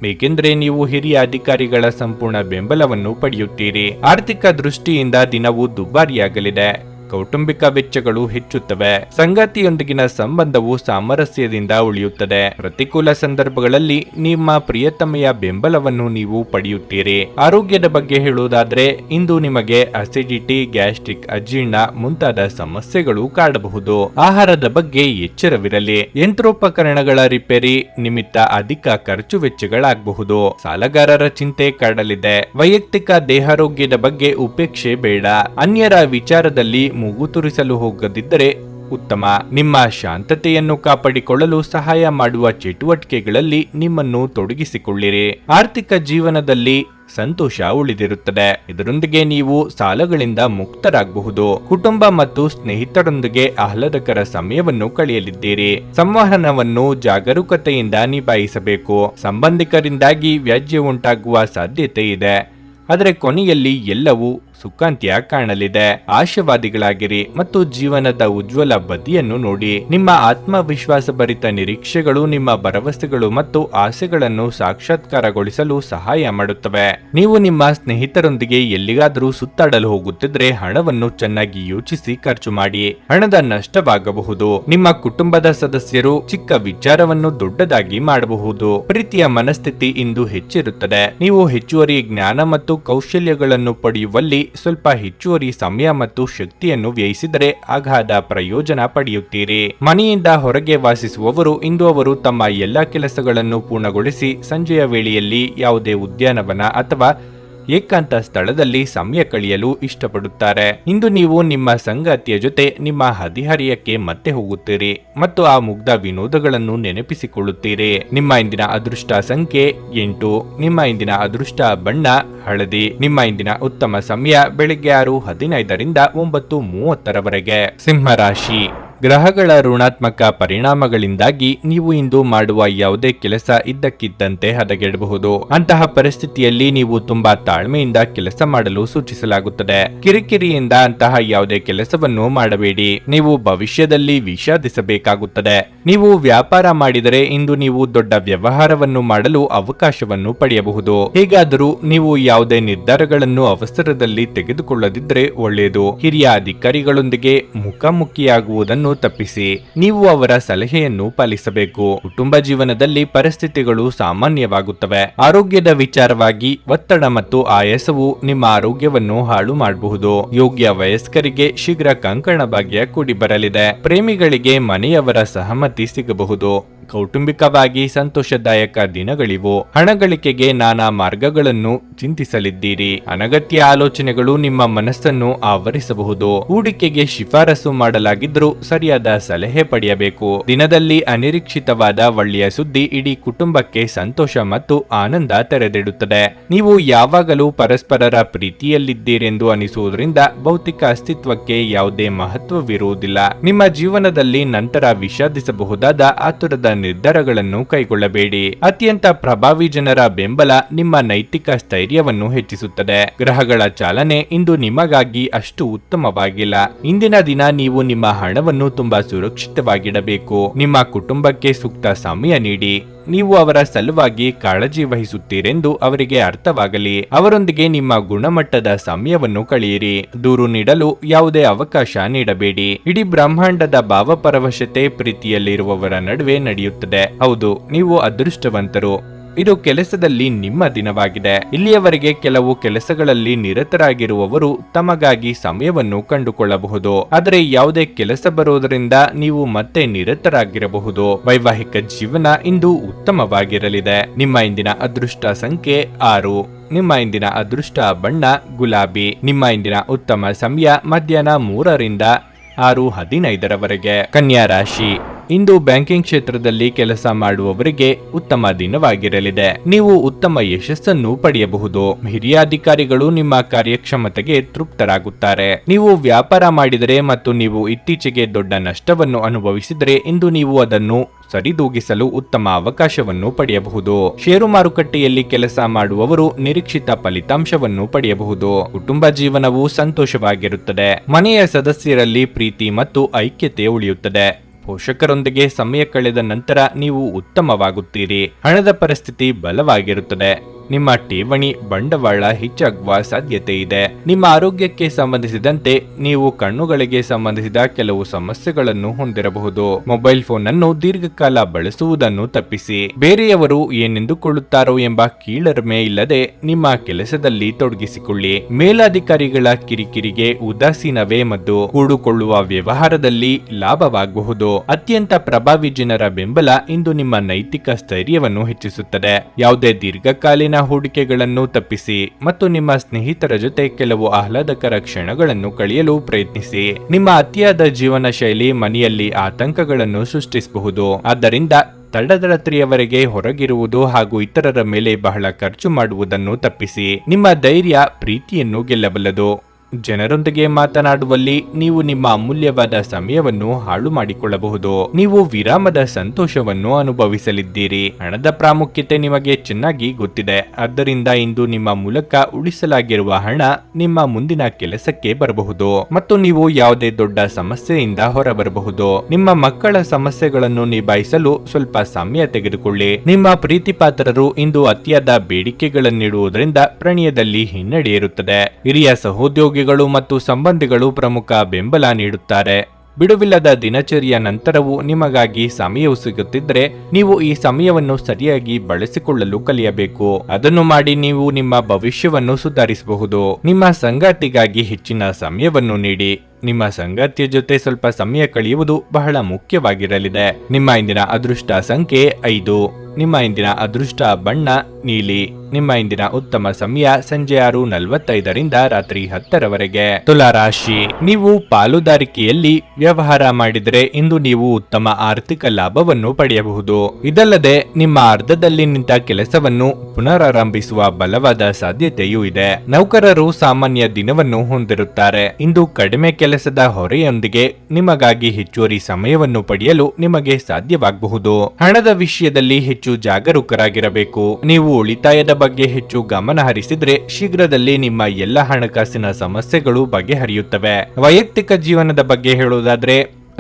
ಏಕೆಂದರೆ ನೀವು ಹಿರಿಯ ಅಧಿಕಾರಿಗಳ ಸಂಪೂರ್ಣ ಬೆಂಬಲವನ್ನು ಪಡೆಯುತ್ತೀರಿ. ಆರ್ಥಿಕ ದೃಷ್ಟಿಯಿಂದ ದಿನವು ದುಬಾರಿಯಾಗಲಿದೆ. ಕೌಟುಂಬಿಕ ವೆಚ್ಚಗಳು ಹೆಚ್ಚುತ್ತವೆ. ಸಂಗಾತಿಯೊಂದಿಗಿನ ಸಂಬಂಧವು ಸಾಮರಸ್ಯದಿಂದ ಉಳಿಯುತ್ತದೆ. ಪ್ರತಿಕೂಲ ಸಂದರ್ಭಗಳಲ್ಲಿ ನಿಮ್ಮ ಪ್ರಿಯತಮೆಯ ಬೆಂಬಲವನ್ನು ನೀವು ಪಡೆಯುತ್ತೀರಿ. ಆರೋಗ್ಯದ ಬಗ್ಗೆ ಹೇಳುವುದಾದ್ರೆ ಇಂದು ನಿಮಗೆ ಅಸಿಡಿಟಿ, ಗ್ಯಾಸ್ಟ್ರಿಕ್, ಅಜೀರ್ಣ ಮುಂತಾದ ಸಮಸ್ಯೆಗಳು ಕಾಡಬಹುದು. ಆಹಾರದ ಬಗ್ಗೆ ಎಚ್ಚರವಿರಲಿ. ಯಂತ್ರೋಪಕರಣಗಳ ರಿಪೇರಿ ನಿಮಿತ್ತ ಅಧಿಕ ಖರ್ಚು ವೆಚ್ಚಗಳಾಗಬಹುದು. ಸಾಲಗಾರರ ಚಿಂತೆ ಕಾಡಲಿದೆ. ವೈಯಕ್ತಿಕ ದೇಹಾರೋಗ್ಯದ ಬಗ್ಗೆ ಉಪೇಕ್ಷೆ ಬೇಡ. ಅನ್ಯರ ವಿಚಾರದಲ್ಲಿ ಮೂಗು ತುರಿಸಲು ಹೋಗದಿದ್ದರೆ ಉತ್ತಮ. ನಿಮ್ಮ ಶಾಂತತೆಯನ್ನು ಕಾಪಾಡಿಕೊಳ್ಳಲು ಸಹಾಯ ಮಾಡುವ ಚಟುವಟಿಕೆಗಳಲ್ಲಿ ನಿಮ್ಮನ್ನು ತೊಡಗಿಸಿಕೊಳ್ಳಿರಿ. ಆರ್ಥಿಕ ಜೀವನದಲ್ಲಿ ಸಂತೋಷ ಉಳಿದಿರುತ್ತದೆ. ಇದರೊಂದಿಗೆ ನೀವು ಸಾಲಗಳಿಂದ ಮುಕ್ತರಾಗಬಹುದು. ಕುಟುಂಬ ಮತ್ತು ಸ್ನೇಹಿತರೊಂದಿಗೆ ಆಹ್ಲಾದಕರ ಸಮಯವನ್ನು ಕಳೆಯಲಿದ್ದೀರಿ. ಸಂವಹನವನ್ನು ಜಾಗರೂಕತೆಯಿಂದ ನಿಭಾಯಿಸಬೇಕು. ಸಂಬಂಧಿಕರಿಂದಾಗಿ ವ್ಯಾಜ್ಯ ಉಂಟಾಗುವ ಸಾಧ್ಯತೆ ಇದೆ. ಆದರೆ ಕೊನೆಯಲ್ಲಿ ಎಲ್ಲವೂ ಸುಖಾಂತ್ಯ ಕಾಣಲಿದೆ. ಆಶಾವಾದಿಗಳಾಗಿರಿ ಮತ್ತು ಜೀವನದ ಉಜ್ವಲ ಬದಿಯನ್ನು ನೋಡಿ. ನಿಮ್ಮ ಆತ್ಮವಿಶ್ವಾಸ ಭರಿತ ನಿರೀಕ್ಷೆಗಳು ನಿಮ್ಮ ಭರವಸೆಗಳು ಮತ್ತು ಆಸೆಗಳನ್ನು ಸಾಕ್ಷಾತ್ಕಾರಗೊಳಿಸಲು ಸಹಾಯ ಮಾಡುತ್ತವೆ. ನೀವು ನಿಮ್ಮ ಸ್ನೇಹಿತರೊಂದಿಗೆ ಎಲ್ಲಿಗಾದರೂ ಸುತ್ತಾಡಲು ಹೋಗುತ್ತಿದ್ರೆ ಹಣವನ್ನು ಚೆನ್ನಾಗಿ ಯೋಚಿಸಿ ಖರ್ಚು ಮಾಡಿ. ಹಣದ ನಷ್ಟವಾಗಬಹುದು. ನಿಮ್ಮ ಕುಟುಂಬದ ಸದಸ್ಯರು ಚಿಕ್ಕ ವಿಚಾರವನ್ನು ದೊಡ್ಡದಾಗಿ ಮಾಡಬಹುದು. ಪ್ರೀತಿಯ ಮನಸ್ಥಿತಿ ಇಂದು ಹೆಚ್ಚಿರುತ್ತದೆ. ನೀವು ಹೆಚ್ಚುವರಿ ಜ್ಞಾನ ಮತ್ತು ಕೌಶಲ್ಯಗಳನ್ನು ಪಡೆಯುವಲ್ಲಿ ಸ್ವಲ್ಪ ಹೆಚ್ಚುವರಿ ಸಮಯ ಮತ್ತು ಶಕ್ತಿಯನ್ನು ವ್ಯಯಿಸಿದರೆ ಅಗಾಧ ಪ್ರಯೋಜನ ಪಡೆಯುತ್ತೀರಿ. ಮನೆಯಿಂದ ಹೊರಗೆ ವಾಸಿಸುವವರು ಇಂದು ಅವರು ತಮ್ಮ ಎಲ್ಲಾ ಕೆಲಸಗಳನ್ನು ಪೂರ್ಣಗೊಳಿಸಿ ಸಂಜೆಯ ವೇಳೆಯಲ್ಲಿ ಯಾವುದೇ ಉದ್ಯಾನವನ ಅಥವಾ ಏಕಾಂತ ಸ್ಥಳದಲ್ಲಿ ಸಮಯ ಕಳೆಯಲು ಇಷ್ಟಪಡುತ್ತಾರೆ. ಇಂದು ನೀವು ನಿಮ್ಮ ಸಂಗಾತಿಯ ಜೊತೆ ನಿಮ್ಮ ಹದಿಹರಿಯಕ್ಕೆ ಮತ್ತೆ ಹೋಗುತ್ತೀರಿ ಮತ್ತು ಆ ಮುಗ್ಧ ವಿನೋದಗಳನ್ನು ನೆನಪಿಸಿಕೊಳ್ಳುತ್ತೀರಿ. ನಿಮ್ಮ ಇಂದಿನ ಅದೃಷ್ಟ ಸಂಖ್ಯೆ 8. ನಿಮ್ಮ ಇಂದಿನ ಅದೃಷ್ಟ ಬಣ್ಣ ಹಳದಿ. ನಿಮ್ಮ ಇಂದಿನ ಉತ್ತಮ ಸಮಯ ಬೆಳಿಗ್ಗೆ 6:15 ರಿಂದ 9:30 ಸಿಂಹರಾಶಿ. ಗ್ರಹಗಳ ಋಣಾತ್ಮಕ ಪರಿಣಾಮಗಳಿಂದಾಗಿ ನೀವು ಇಂದು ಮಾಡುವ ಯಾವುದೇ ಕೆಲಸ ಇದ್ದಕ್ಕಿದ್ದಂತೆ ಹದಗೆಡಬಹುದು. ಅಂತಹ ಪರಿಸ್ಥಿತಿಯಲ್ಲಿ ನೀವು ತುಂಬಾ ತಾಳ್ಮೆಯಿಂದ ಕೆಲಸ ಮಾಡಲು ಸೂಚಿಸಲಾಗುತ್ತದೆ. ಕಿರಿಕಿರಿಯಿಂದ ಅಂತಹ ಯಾವುದೇ ಕೆಲಸವನ್ನು ಮಾಡಬೇಡಿ. ನೀವು ಭವಿಷ್ಯದಲ್ಲಿ ವಿಷಾದಿಸಬೇಕಾಗುತ್ತದೆ. ನೀವು ವ್ಯಾಪಾರ ಮಾಡಿದರೆ ಇಂದು ನೀವು ದೊಡ್ಡ ವ್ಯವಹಾರವನ್ನು ಮಾಡಲು ಅವಕಾಶವನ್ನು ಪಡೆಯಬಹುದು. ಹೇಗಾದರೂ ನೀವು ಯಾವುದೇ ನಿರ್ಧಾರಗಳನ್ನು ಅವಸರದಲ್ಲಿ ತೆಗೆದುಕೊಳ್ಳದಿದ್ರೆ ಒಳ್ಳೆಯದು. ಹಿರಿಯ ಅಧಿಕಾರಿಗಳೊಂದಿಗೆ ಮುಖಾಮುಖಿಯಾಗುವುದನ್ನು ತಪ್ಪಿಸಿ. ನೀವು ಅವರ ಸಲಹೆಯನ್ನು ಪಾಲಿಸಬೇಕು. ಕುಟುಂಬ ಜೀವನದಲ್ಲಿ ಪರಿಸ್ಥಿತಿಗಳು ಸಾಮಾನ್ಯವಾಗುತ್ತವೆ. ಆರೋಗ್ಯದ ವಿಚಾರವಾಗಿ ಒತ್ತಡ ಮತ್ತು ಆಯಾಸವು ನಿಮ್ಮ ಆರೋಗ್ಯವನ್ನು ಹಾಳು ಮಾಡಬಹುದು. ಯೋಗ್ಯ ವಯಸ್ಕರಿಗೆ ಶೀಘ್ರ ಕಂಕಣ ಭಾಗ್ಯ ಕೂಡಿ ಬರಲಿದೆ. ಪ್ರೇಮಿಗಳಿಗೆ ಮನೆಯವರ ಸಹಮತಿ ಸಿಗಬಹುದು. ಕೌಟುಂಬಿಕವಾಗಿ ಸಂತೋಷದಾಯಕ ದಿನಗಳಿವು. ಹಣ ಗಳಿಕೆಗೆ ನಾನಾ ಮಾರ್ಗಗಳನ್ನು ಚಿಂತಿಸಲಿದ್ದೀರಿ. ಅನಗತ್ಯ ಆಲೋಚನೆಗಳು ನಿಮ್ಮ ಮನಸ್ಸನ್ನು ಆವರಿಸಬಹುದು. ಹೂಡಿಕೆಗೆ ಶಿಫಾರಸು ಮಾಡಲಾಗಿದ್ರೂ ಸರಿಯಾದ ಸಲಹೆ ಪಡೆಯಬೇಕು. ದಿನದಲ್ಲಿ ಅನಿರೀಕ್ಷಿತವಾದ ಒಳ್ಳೆಯ ಸುದ್ದಿ ಇಡೀ ಕುಟುಂಬಕ್ಕೆ ಸಂತೋಷ ಮತ್ತು ಆನಂದ ತೆರೆದಿಡುತ್ತದೆ. ನೀವು ಯಾವಾಗಲೂ ಪರಸ್ಪರರ ಪ್ರೀತಿಯಲ್ಲಿದ್ದೀರೆಂದು ಅನಿಸುವುದರಿಂದ ಭೌತಿಕ ಅಸ್ತಿತ್ವಕ್ಕೆ ಯಾವುದೇ ಮಹತ್ವವಿರುವುದಿಲ್ಲ. ನಿಮ್ಮ ಜೀವನದಲ್ಲಿ ನಂತರ ವಿಷಾದಿಸಬಹುದಾದ ಆತುರದ ನಿರ್ಧಾರಗಳನ್ನು ಕೈಗೊಳ್ಳಬೇಡಿ. ಅತ್ಯಂತ ಪ್ರಭಾವಿ ಜನರ ಬೆಂಬಲ ನಿಮ್ಮ ನೈತಿಕ ಸ್ಥೈರ್ಯವನ್ನು ಹೆಚ್ಚಿಸುತ್ತದೆ. ಗ್ರಹಗಳ ಚಾಲನೆ ಇಂದು ನಿಮಗಾಗಿ ಅಷ್ಟು ಉತ್ತಮವಾಗಿಲ್ಲ. ಇಂದಿನ ದಿನ ನೀವು ನಿಮ್ಮ ಹಣವನ್ನು ತುಂಬಾ ಸುರಕ್ಷಿತವಾಗಿಡಬೇಕು. ನಿಮ್ಮ ಕುಟುಂಬಕ್ಕೆ ಸೂಕ್ತ ಸಮಯ ನೀಡಿ. ನೀವು ಅವರ ಸಲುವಾಗಿ ಕಾಳಜಿ ವಹಿಸುತ್ತೀರೆಂದು ಅವರಿಗೆ ಅರ್ಥವಾಗಲಿ. ಅವರೊಂದಿಗೆ ನಿಮ್ಮ ಗುಣಮಟ್ಟದ ಸಮಯವನ್ನು ಕಳೆಯಿರಿ. ದೂರು ನೀಡಲು ಯಾವುದೇ ಅವಕಾಶ ನೀಡಬೇಡಿ. ಇಡೀ ಬ್ರಹ್ಮಾಂಡದ ಭಾವಪರವಶತೆ ಪ್ರೀತಿಯಲ್ಲಿರುವವರ ನಡುವೆ ನಡೆಯುತ್ತದೆ. ಹೌದು, ನೀವು ಅದೃಷ್ಟವಂತರು. ಇದು ಕೆಲಸದಲ್ಲಿ ನಿಮ್ಮ ದಿನವಾಗಿದೆ. ಇಲ್ಲಿಯವರೆಗೆ ಕೆಲವು ಕೆಲಸಗಳಲ್ಲಿ ನಿರತರಾಗಿರುವವರು ತಮಗಾಗಿ ಸಮಯವನ್ನು ಕಂಡುಕೊಳ್ಳಬಹುದು. ಆದರೆ ಯಾವುದೇ ಕೆಲಸ ಬರುವುದರಿಂದ ನೀವು ಮತ್ತೆ ನಿರತರಾಗಿರಬಹುದು. ವೈವಾಹಿಕ ಜೀವನ ಇಂದು ಉತ್ತಮವಾಗಿರಲಿದೆ. ನಿಮ್ಮ ಇಂದಿನ ಅದೃಷ್ಟ ಸಂಖ್ಯೆ 6. ನಿಮ್ಮ ಇಂದಿನ ಅದೃಷ್ಟ ಬಣ್ಣ ಗುಲಾಬಿ. ನಿಮ್ಮ ಇಂದಿನ ಉತ್ತಮ ಸಮಯ ಮಧ್ಯಾಹ್ನ 3 ರಿಂದ 6:15 ಕನ್ಯಾ ರಾಶಿ. ಇಂದು ಬ್ಯಾಂಕಿಂಗ್ ಕ್ಷೇತ್ರದಲ್ಲಿ ಕೆಲಸ ಮಾಡುವವರಿಗೆ ಉತ್ತಮ ದಿನವಾಗಿರಲಿದೆ. ನೀವು ಉತ್ತಮ ಯಶಸ್ಸನ್ನು ಪಡೆಯಬಹುದು. ಹಿರಿಯ ಅಧಿಕಾರಿಗಳು ನಿಮ್ಮ ಕಾರ್ಯಕ್ಷಮತೆಗೆ ತೃಪ್ತರಾಗುತ್ತಾರೆ. ನೀವು ವ್ಯಾಪಾರ ಮಾಡಿದರೆ ಮತ್ತು ನೀವು ಇತ್ತೀಚೆಗೆ ದೊಡ್ಡ ನಷ್ಟವನ್ನು ಅನುಭವಿಸಿದರೆ ಇಂದು ನೀವು ಅದನ್ನು ಸರಿದೂಗಿಸಲು ಉತ್ತಮ ಅವಕಾಶವನ್ನು ಪಡೆಯಬಹುದು. ಷೇರು ಮಾರುಕಟ್ಟೆಯಲ್ಲಿ ಕೆಲಸ ಮಾಡುವವರು ನಿರೀಕ್ಷಿತ ಫಲಿತಾಂಶವನ್ನು ಪಡೆಯಬಹುದು. ಕುಟುಂಬ ಜೀವನವು ಸಂತೋಷವಾಗಿರುತ್ತದೆ. ಮನೆಯ ಸದಸ್ಯರಲ್ಲಿ ಪ್ರೀತಿ ಮತ್ತು ಐಕ್ಯತೆ ಉಳಿಯುತ್ತದೆ. ಪೋಷಕರೊಂದಿಗೆ ಸಮಯ ಕಳೆದ ನಂತರ ನೀವು ಉತ್ತಮವಾಗುತ್ತೀರಿ. ಹಣದ ಪರಿಸ್ಥಿತಿ ಬಲವಾಗಿರುತ್ತದೆ. ನಿಮ್ಮ ಠೇವಣಿ ಬಂಡವಾಳ ಹೆಚ್ಚಾಗುವ ಸಾಧ್ಯತೆ ಇದೆ. ನಿಮ್ಮ ಆರೋಗ್ಯಕ್ಕೆ ಸಂಬಂಧಿಸಿದಂತೆ ನೀವು ಕಣ್ಣುಗಳಿಗೆ ಸಂಬಂಧಿಸಿದ ಕೆಲವು ಸಮಸ್ಯೆಗಳನ್ನು ಹೊಂದಿರಬಹುದು. ಮೊಬೈಲ್ ಫೋನ್ ಅನ್ನು ದೀರ್ಘಕಾಲ ಬಳಸುವುದನ್ನು ತಪ್ಪಿಸಿ. ಬೇರೆಯವರು ಏನೆಂದುಕೊಳ್ಳುತ್ತಾರೋ ಎಂಬ ಕೀಳರಿಮೆ ಇಲ್ಲದೆ ನಿಮ್ಮ ಕೆಲಸದಲ್ಲಿ ತೊಡಗಿಸಿಕೊಳ್ಳಿ. ಮೇಲಾಧಿಕಾರಿಗಳ ಕಿರಿಕಿರಿಗೆ ಉದಾಸೀನವೇ ಮದ್ದು. ಕೂಡುಕೊಳ್ಳುವ ವ್ಯವಹಾರದಲ್ಲಿ ಲಾಭವಾಗಬಹುದು. ಅತ್ಯಂತ ಪ್ರಭಾವಿ ಜನರ ಬೆಂಬಲ ಇಂದು ನಿಮ್ಮ ನೈತಿಕ ಸ್ಥೈರ್ಯವನ್ನು ಹೆಚ್ಚಿಸುತ್ತದೆ. ಯಾವುದೇ ದೀರ್ಘಕಾಲೀನ ಹೂಡಿಕೆಗಳನ್ನು ತಪ್ಪಿಸಿ ಮತ್ತು ನಿಮ್ಮ ಸ್ನೇಹಿತರ ಜೊತೆ ಕೆಲವು ಆಹ್ಲಾದಕರ ಕ್ಷಣಗಳನ್ನು ಕಳೆಯಲು ಪ್ರಯತ್ನಿಸಿ. ನಿಮ್ಮ ಅತಿಯಾದ ಜೀವನ ಶೈಲಿ ಮನೆಯಲ್ಲಿ ಆತಂಕಗಳನ್ನು ಸೃಷ್ಟಿಸಬಹುದು. ಆದ್ದರಿಂದ ತಡರಾತ್ರಿಯವರೆಗೆ ಹೊರಗಿರುವುದು ಹಾಗೂ ಇತರರ ಮೇಲೆ ಬಹಳ ಖರ್ಚು ಮಾಡುವುದನ್ನು ತಪ್ಪಿಸಿ. ನಿಮ್ಮ ಧೈರ್ಯ ಪ್ರೀತಿಯನ್ನು ಗೆಲ್ಲಬಲ್ಲದು. ಜನರೊಂದಿಗೆ ಮಾತನಾಡುವಲ್ಲಿ ನೀವು ನಿಮ್ಮ ಅಮೂಲ್ಯವಾದ ಸಮಯವನ್ನು ಹಾಳು ಮಾಡಿಕೊಳ್ಳಬಹುದು. ನೀವು ವಿರಾಮದ ಸಂತೋಷವನ್ನು ಅನುಭವಿಸಲಿದ್ದೀರಿ. ಹಣದ ಪ್ರಾಮುಖ್ಯತೆ ನಿಮಗೆ ಚೆನ್ನಾಗಿ ಗೊತ್ತಿದೆ. ಆದ್ದರಿಂದ ಇಂದು ನಿಮ್ಮ ಮೂಲಕ ಉಳಿಸಲಾಗಿರುವ ಹಣ ನಿಮ್ಮ ಮುಂದಿನ ಕೆಲಸಕ್ಕೆ ಬರಬಹುದು ಮತ್ತು ನೀವು ಯಾವುದೇ ದೊಡ್ಡ ಸಮಸ್ಯೆಯಿಂದ ಹೊರಬರಬಹುದು. ನಿಮ್ಮ ಮಕ್ಕಳ ಸಮಸ್ಯೆಗಳನ್ನು ನಿಭಾಯಿಸಲು ಸ್ವಲ್ಪ ಸಮಯ ತೆಗೆದುಕೊಳ್ಳಿ. ನಿಮ್ಮ ಪ್ರೀತಿ ಪಾತ್ರರು ಇಂದು ಅತಿಯಾದ ಬೇಡಿಕೆಗಳನ್ನಿಡುವುದರಿಂದ ಪ್ರಣಯದಲ್ಲಿ ಹಿನ್ನಡೆ ಇರುತ್ತದೆ. ಹಿರಿಯ ಸಹೋದ್ಯೋಗಿ ಮತ್ತು ಸಂಬಂಧಿಗಳು ಪ್ರಮುಖ ಬೆಂಬಲ ನೀಡುತ್ತಾರೆ. ಬಿಡುವಿಲ್ಲದ ದಿನಚರಿಯ ನಂತರವೂ ನಿಮಗಾಗಿ ಸಮಯವು ಸಿಗುತ್ತಿದ್ದರೆ ನೀವು ಈ ಸಮಯವನ್ನು ಸರಿಯಾಗಿ ಬಳಸಿಕೊಳ್ಳಲು ಕಲಿಯಬೇಕು. ಅದನ್ನು ಮಾಡಿ ನೀವು ನಿಮ್ಮ ಭವಿಷ್ಯವನ್ನು ಸುಧಾರಿಸಬಹುದು. ನಿಮ್ಮ ಸಂಗಾತಿಗಾಗಿ ಹೆಚ್ಚಿನ ಸಮಯವನ್ನು ನೀಡಿ. ನಿಮ್ಮ ಸಂಗಾತಿಯ ಜೊತೆ ಸ್ವಲ್ಪ ಸಮಯ ಕಳೆಯುವುದು ಬಹಳ ಮುಖ್ಯವಾಗಿರಲಿದೆ. ನಿಮ್ಮ ಇಂದಿನ ಅದೃಷ್ಟ ಸಂಖ್ಯೆ 5. ನಿಮ್ಮ ಇಂದಿನ ಅದೃಷ್ಟ ಬಣ್ಣ ನೀಲಿ. ನಿಮ್ಮ ಇಂದಿನ ಉತ್ತಮ ಸಮಯ ಸಂಜೆ 6:45ರಿಂದ ರಾತ್ರಿ 10ರವರೆಗೆ. ತುಲಾ ರಾಶಿ, ನೀವು ಪಾಲುದಾರಿಕೆಯಲ್ಲಿ ವ್ಯವಹಾರ ಮಾಡಿದರೆ ಇಂದು ನೀವು ಉತ್ತಮ ಆರ್ಥಿಕ ಲಾಭವನ್ನು ಪಡೆಯಬಹುದು. ಇದಲ್ಲದೆ ನಿಮ್ಮ ಅರ್ಧದಲ್ಲಿ ನಿಂತ ಕೆಲಸವನ್ನು ಪುನರಾರಂಭಿಸುವ ಬಲವಾದ ಸಾಧ್ಯತೆಯೂ ಇದೆ. ನೌಕರರು ಸಾಮಾನ್ಯ ದಿನವನ್ನು ಹೊಂದಿರುತ್ತಾರೆ. ಇಂದು ಕಡಿಮೆ ಕೆಲಸದ ಹೊರೆಯೊಂದಿಗೆ ನಿಮಗಾಗಿ ಹೆಚ್ಚುವರಿ ಸಮಯವನ್ನು ಪಡೆಯಲು ನಿಮಗೆ ಸಾಧ್ಯವಾಗಬಹುದು. ಹಣದ ವಿಷಯದಲ್ಲಿ ಹೆಚ್ಚು ಜಾಗರೂಕರಾಗಿರಬೇಕು. ನೀವು ಉಳಿತಾಯದ ಬಗ್ಗೆ ಹೆಚ್ಚು ಗಮನ ಹರಿಸಿದ್ರೆ ಶೀಘ್ರದಲ್ಲಿ ನಿಮ್ಮ ಎಲ್ಲ ಹಣಕಾಸಿನ ಸಮಸ್ಯೆಗಳು ಬಗೆಹರಿಯುತ್ತವೆ. ವೈಯಕ್ತಿಕ ಜೀವನದ ಬಗ್ಗೆ ಹೇಳುವುದಾದ್ರೆ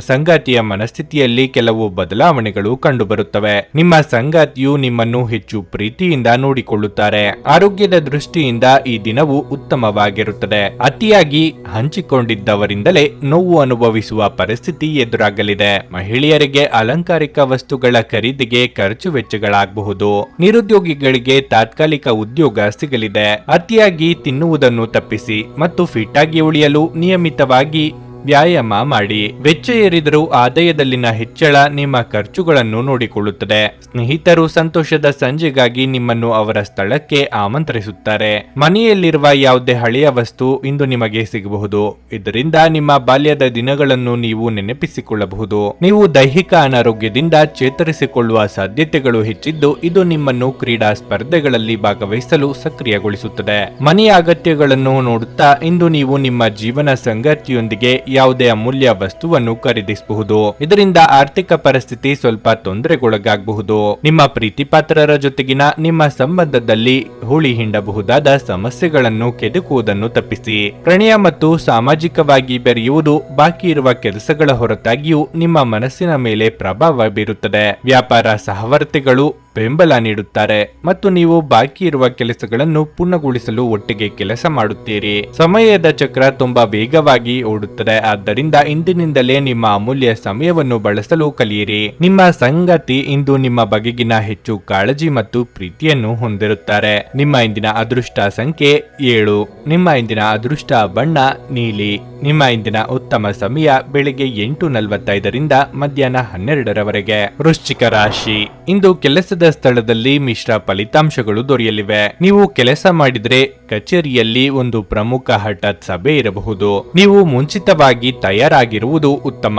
ಸಂಗಾತಿಯ ಮನಸ್ಥಿತಿಯಲ್ಲಿ ಕೆಲವು ಬದಲಾವಣೆಗಳು ಕಂಡುಬರುತ್ತವೆ. ನಿಮ್ಮ ಸಂಗಾತಿಯು ನಿಮ್ಮನ್ನು ಹೆಚ್ಚು ಪ್ರೀತಿಯಿಂದ ನೋಡಿಕೊಳ್ಳುತ್ತಾರೆ. ಆರೋಗ್ಯದ ದೃಷ್ಟಿಯಿಂದ ಈ ದಿನವು ಉತ್ತಮವಾಗಿರುತ್ತದೆ. ಅತಿಯಾಗಿ ಹಂಚಿಕೊಂಡಿದ್ದವರಿಂದಲೇ ನೋವು ಅನುಭವಿಸುವ ಪರಿಸ್ಥಿತಿ ಎದುರಾಗಲಿದೆ. ಮಹಿಳೆಯರಿಗೆ ಅಲಂಕಾರಿಕ ವಸ್ತುಗಳ ಖರೀದಿಗೆ ಖರ್ಚು ವೆಚ್ಚಗಳಾಗಬಹುದು. ನಿರುದ್ಯೋಗಿಗಳಿಗೆ ತಾತ್ಕಾಲಿಕ ಉದ್ಯೋಗ ಸಿಗಲಿದೆ. ಅತಿಯಾಗಿ ತಿನ್ನುವುದನ್ನು ತಪ್ಪಿಸಿ ಮತ್ತು ಫಿಟ್ ಆಗಿ ಉಳಿಯಲು ನಿಯಮಿತವಾಗಿ ವ್ಯಾಯಾಮ ಮಾಡಿ. ವೆಚ್ಚ ಏರಿದರೂ ಆದಾಯದಲ್ಲಿನ ಹೆಚ್ಚಳ ನಿಮ್ಮ ಖರ್ಚುಗಳನ್ನು ನೋಡಿಕೊಳ್ಳುತ್ತದೆ. ಸ್ನೇಹಿತರು ಸಂತೋಷದ ಸಂಜೆಗಾಗಿ ನಿಮ್ಮನ್ನು ಅವರ ಸ್ಥಳಕ್ಕೆ ಆಮಂತ್ರಿಸುತ್ತಾರೆ. ಮನೆಯಲ್ಲಿರುವ ಯಾವುದೇ ಹಳೆಯ ವಸ್ತು ಇಂದು ನಿಮಗೆ ಸಿಗಬಹುದು. ಇದರಿಂದ ನಿಮ್ಮ ಬಾಲ್ಯದ ದಿನಗಳನ್ನು ನೀವು ನೆನಪಿಸಿಕೊಳ್ಳಬಹುದು. ನೀವು ದೈಹಿಕ ಅನಾರೋಗ್ಯದಿಂದ ಚೇತರಿಸಿಕೊಳ್ಳುವ ಸಾಧ್ಯತೆಗಳು ಹೆಚ್ಚಿದ್ದು ಇದು ನಿಮ್ಮನ್ನು ಕ್ರೀಡಾ ಸ್ಪರ್ಧೆಗಳಲ್ಲಿ ಭಾಗವಹಿಸಲು ಸಕ್ರಿಯಗೊಳಿಸುತ್ತದೆ. ಮನೆಯ ಅಗತ್ಯಗಳನ್ನು ನೋಡುತ್ತಾ ಇಂದು ನೀವು ನಿಮ್ಮ ಜೀವನ ಸಂಗಾತಿಯೊಂದಿಗೆ ಯಾವುದೇ ಅಮೂಲ್ಯ ವಸ್ತುವನ್ನು ಖರೀದಿಸಬಹುದು. ಇದರಿಂದ ಆರ್ಥಿಕ ಪರಿಸ್ಥಿತಿ ಸ್ವಲ್ಪ ತೊಂದರೆಗೊಳಗಾಗಬಹುದು. ನಿಮ್ಮ ಪ್ರೀತಿಪಾತ್ರರ ಜೊತೆಗಿನ ನಿಮ್ಮ ಸಂಬಂಧದಲ್ಲಿ ಹುಳಿ ಹಿಂಡಬಹುದಾದ ಸಮಸ್ಯೆಗಳನ್ನು ಕೆದಕುವುದನ್ನು ತಪ್ಪಿಸಿ. ಪ್ರಣಯ ಮತ್ತು ಸಾಮಾಜಿಕವಾಗಿ ಬೆರೆಯುವುದು ಬಾಕಿ ಇರುವ ಕೆಲಸಗಳ ಹೊರತಾಗಿಯೂ ನಿಮ್ಮ ಮನಸ್ಸಿನ ಮೇಲೆ ಪ್ರಭಾವ ಬೀರುತ್ತದೆ. ವ್ಯಾಪಾರ ಸಹವರ್ತಿಗಳು ಬೆಂಬಲ ನೀಡುತ್ತಾರೆ ಮತ್ತು ನೀವು ಬಾಕಿ ಇರುವ ಕೆಲಸಗಳನ್ನು ಪೂರ್ಣಗೊಳಿಸಲು ಒಟ್ಟಿಗೆ ಕೆಲಸ ಮಾಡುತ್ತೀರಿ. ಸಮಯದ ಚಕ್ರ ತುಂಬಾ ವೇಗವಾಗಿ ಓಡುತ್ತದೆ. ಆದ್ದರಿಂದ ಇಂದಿನಿಂದಲೇ ನಿಮ್ಮ ಅಮೂಲ್ಯ ಸಮಯವನ್ನು ಬಳಸಲು ಕಲಿಯಿರಿ. ನಿಮ್ಮ ಸಂಗಾತಿ ಇಂದು ನಿಮ್ಮ ಬಗೆಗಿನ ಹೆಚ್ಚು ಕಾಳಜಿ ಮತ್ತು ಪ್ರೀತಿಯನ್ನು ಹೊಂದಿರುತ್ತಾರೆ. ನಿಮ್ಮ ಇಂದಿನ ಅದೃಷ್ಟ ಸಂಖ್ಯೆ 7. ನಿಮ್ಮ ಇಂದಿನ ಅದೃಷ್ಟ ಬಣ್ಣ ನೀಲಿ. ನಿಮ್ಮ ಇಂದಿನ ಉತ್ತಮ ಸಮಯ ಬೆಳಿಗ್ಗೆ 8:45ರಿಂದ ಮಧ್ಯಾಹ್ನ 12ರವರೆಗೆ. ವೃಶ್ಚಿಕ ರಾಶಿ, ಇಂದು ಕೆಲಸದ ಸ್ಥಳದಲ್ಲಿ ಮಿಶ್ರ ಫಲಿತಾಂಶಗಳು ದೊರೆಯಲಿವೆ. ನೀವು ಕೆಲಸ ಮಾಡಿದ್ರೆ ಕಚೇರಿಯಲ್ಲಿ ಒಂದು ಪ್ರಮುಖ ಹಠಾತ್ ಸಭೆ ಇರಬಹುದು. ನೀವು ಮುಂಚಿತವಾಗಿ ತಯಾರಾಗಿರುವುದು ಉತ್ತಮ.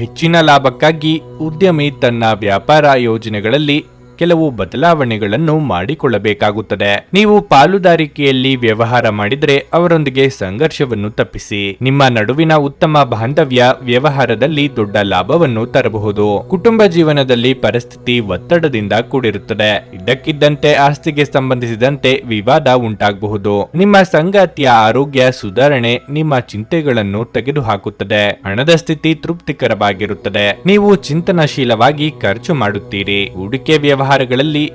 ಹೆಚ್ಚಿನ ಲಾಭಕ್ಕಾಗಿ ಉದ್ಯಮಿ ತನ್ನ ವ್ಯಾಪಾರ ಯೋಜನೆಗಳಲ್ಲಿ ಕೆಲವು ಬದಲಾವಣೆಗಳನ್ನು ಮಾಡಿಕೊಳ್ಳಬೇಕಾಗುತ್ತದೆ. ನೀವು ಪಾಲುದಾರಿಕೆಯಲ್ಲಿ ವ್ಯವಹಾರ ಮಾಡಿದರೆ ಅವರೊಂದಿಗೆ ಸಂಘರ್ಷವನ್ನು ತಪ್ಪಿಸಿ. ನಿಮ್ಮ ನಡುವಿನ ಉತ್ತಮ ಬಾಂಧವ್ಯ ವ್ಯವಹಾರದಲ್ಲಿ ದೊಡ್ಡ ಲಾಭವನ್ನು ತರಬಹುದು. ಕುಟುಂಬ ಜೀವನದಲ್ಲಿ ಪರಿಸ್ಥಿತಿ ಒತ್ತಡದಿಂದ ಕೂಡಿರುತ್ತದೆ. ಇದ್ದಕ್ಕಿದ್ದಂತೆ ಆಸ್ತಿಗೆ ಸಂಬಂಧಿಸಿದಂತೆ ವಿವಾದ ಉಂಟಾಗಬಹುದು. ನಿಮ್ಮ ಸಂಗಾತಿಯ ಆರೋಗ್ಯ ಸುಧಾರಣೆ ನಿಮ್ಮ ಚಿಂತೆಗಳನ್ನು ತೆಗೆದುಹಾಕುತ್ತದೆ. ಹಣದ ಸ್ಥಿತಿ ತೃಪ್ತಿಕರವಾಗಿರುತ್ತದೆ. ನೀವು ಚಿಂತನಶೀಲವಾಗಿ ಖರ್ಚು ಮಾಡುತ್ತೀರಿ. ಹೂಡಿಕೆ ವ್ಯವಹಾರಗಳಲ್ಲಿ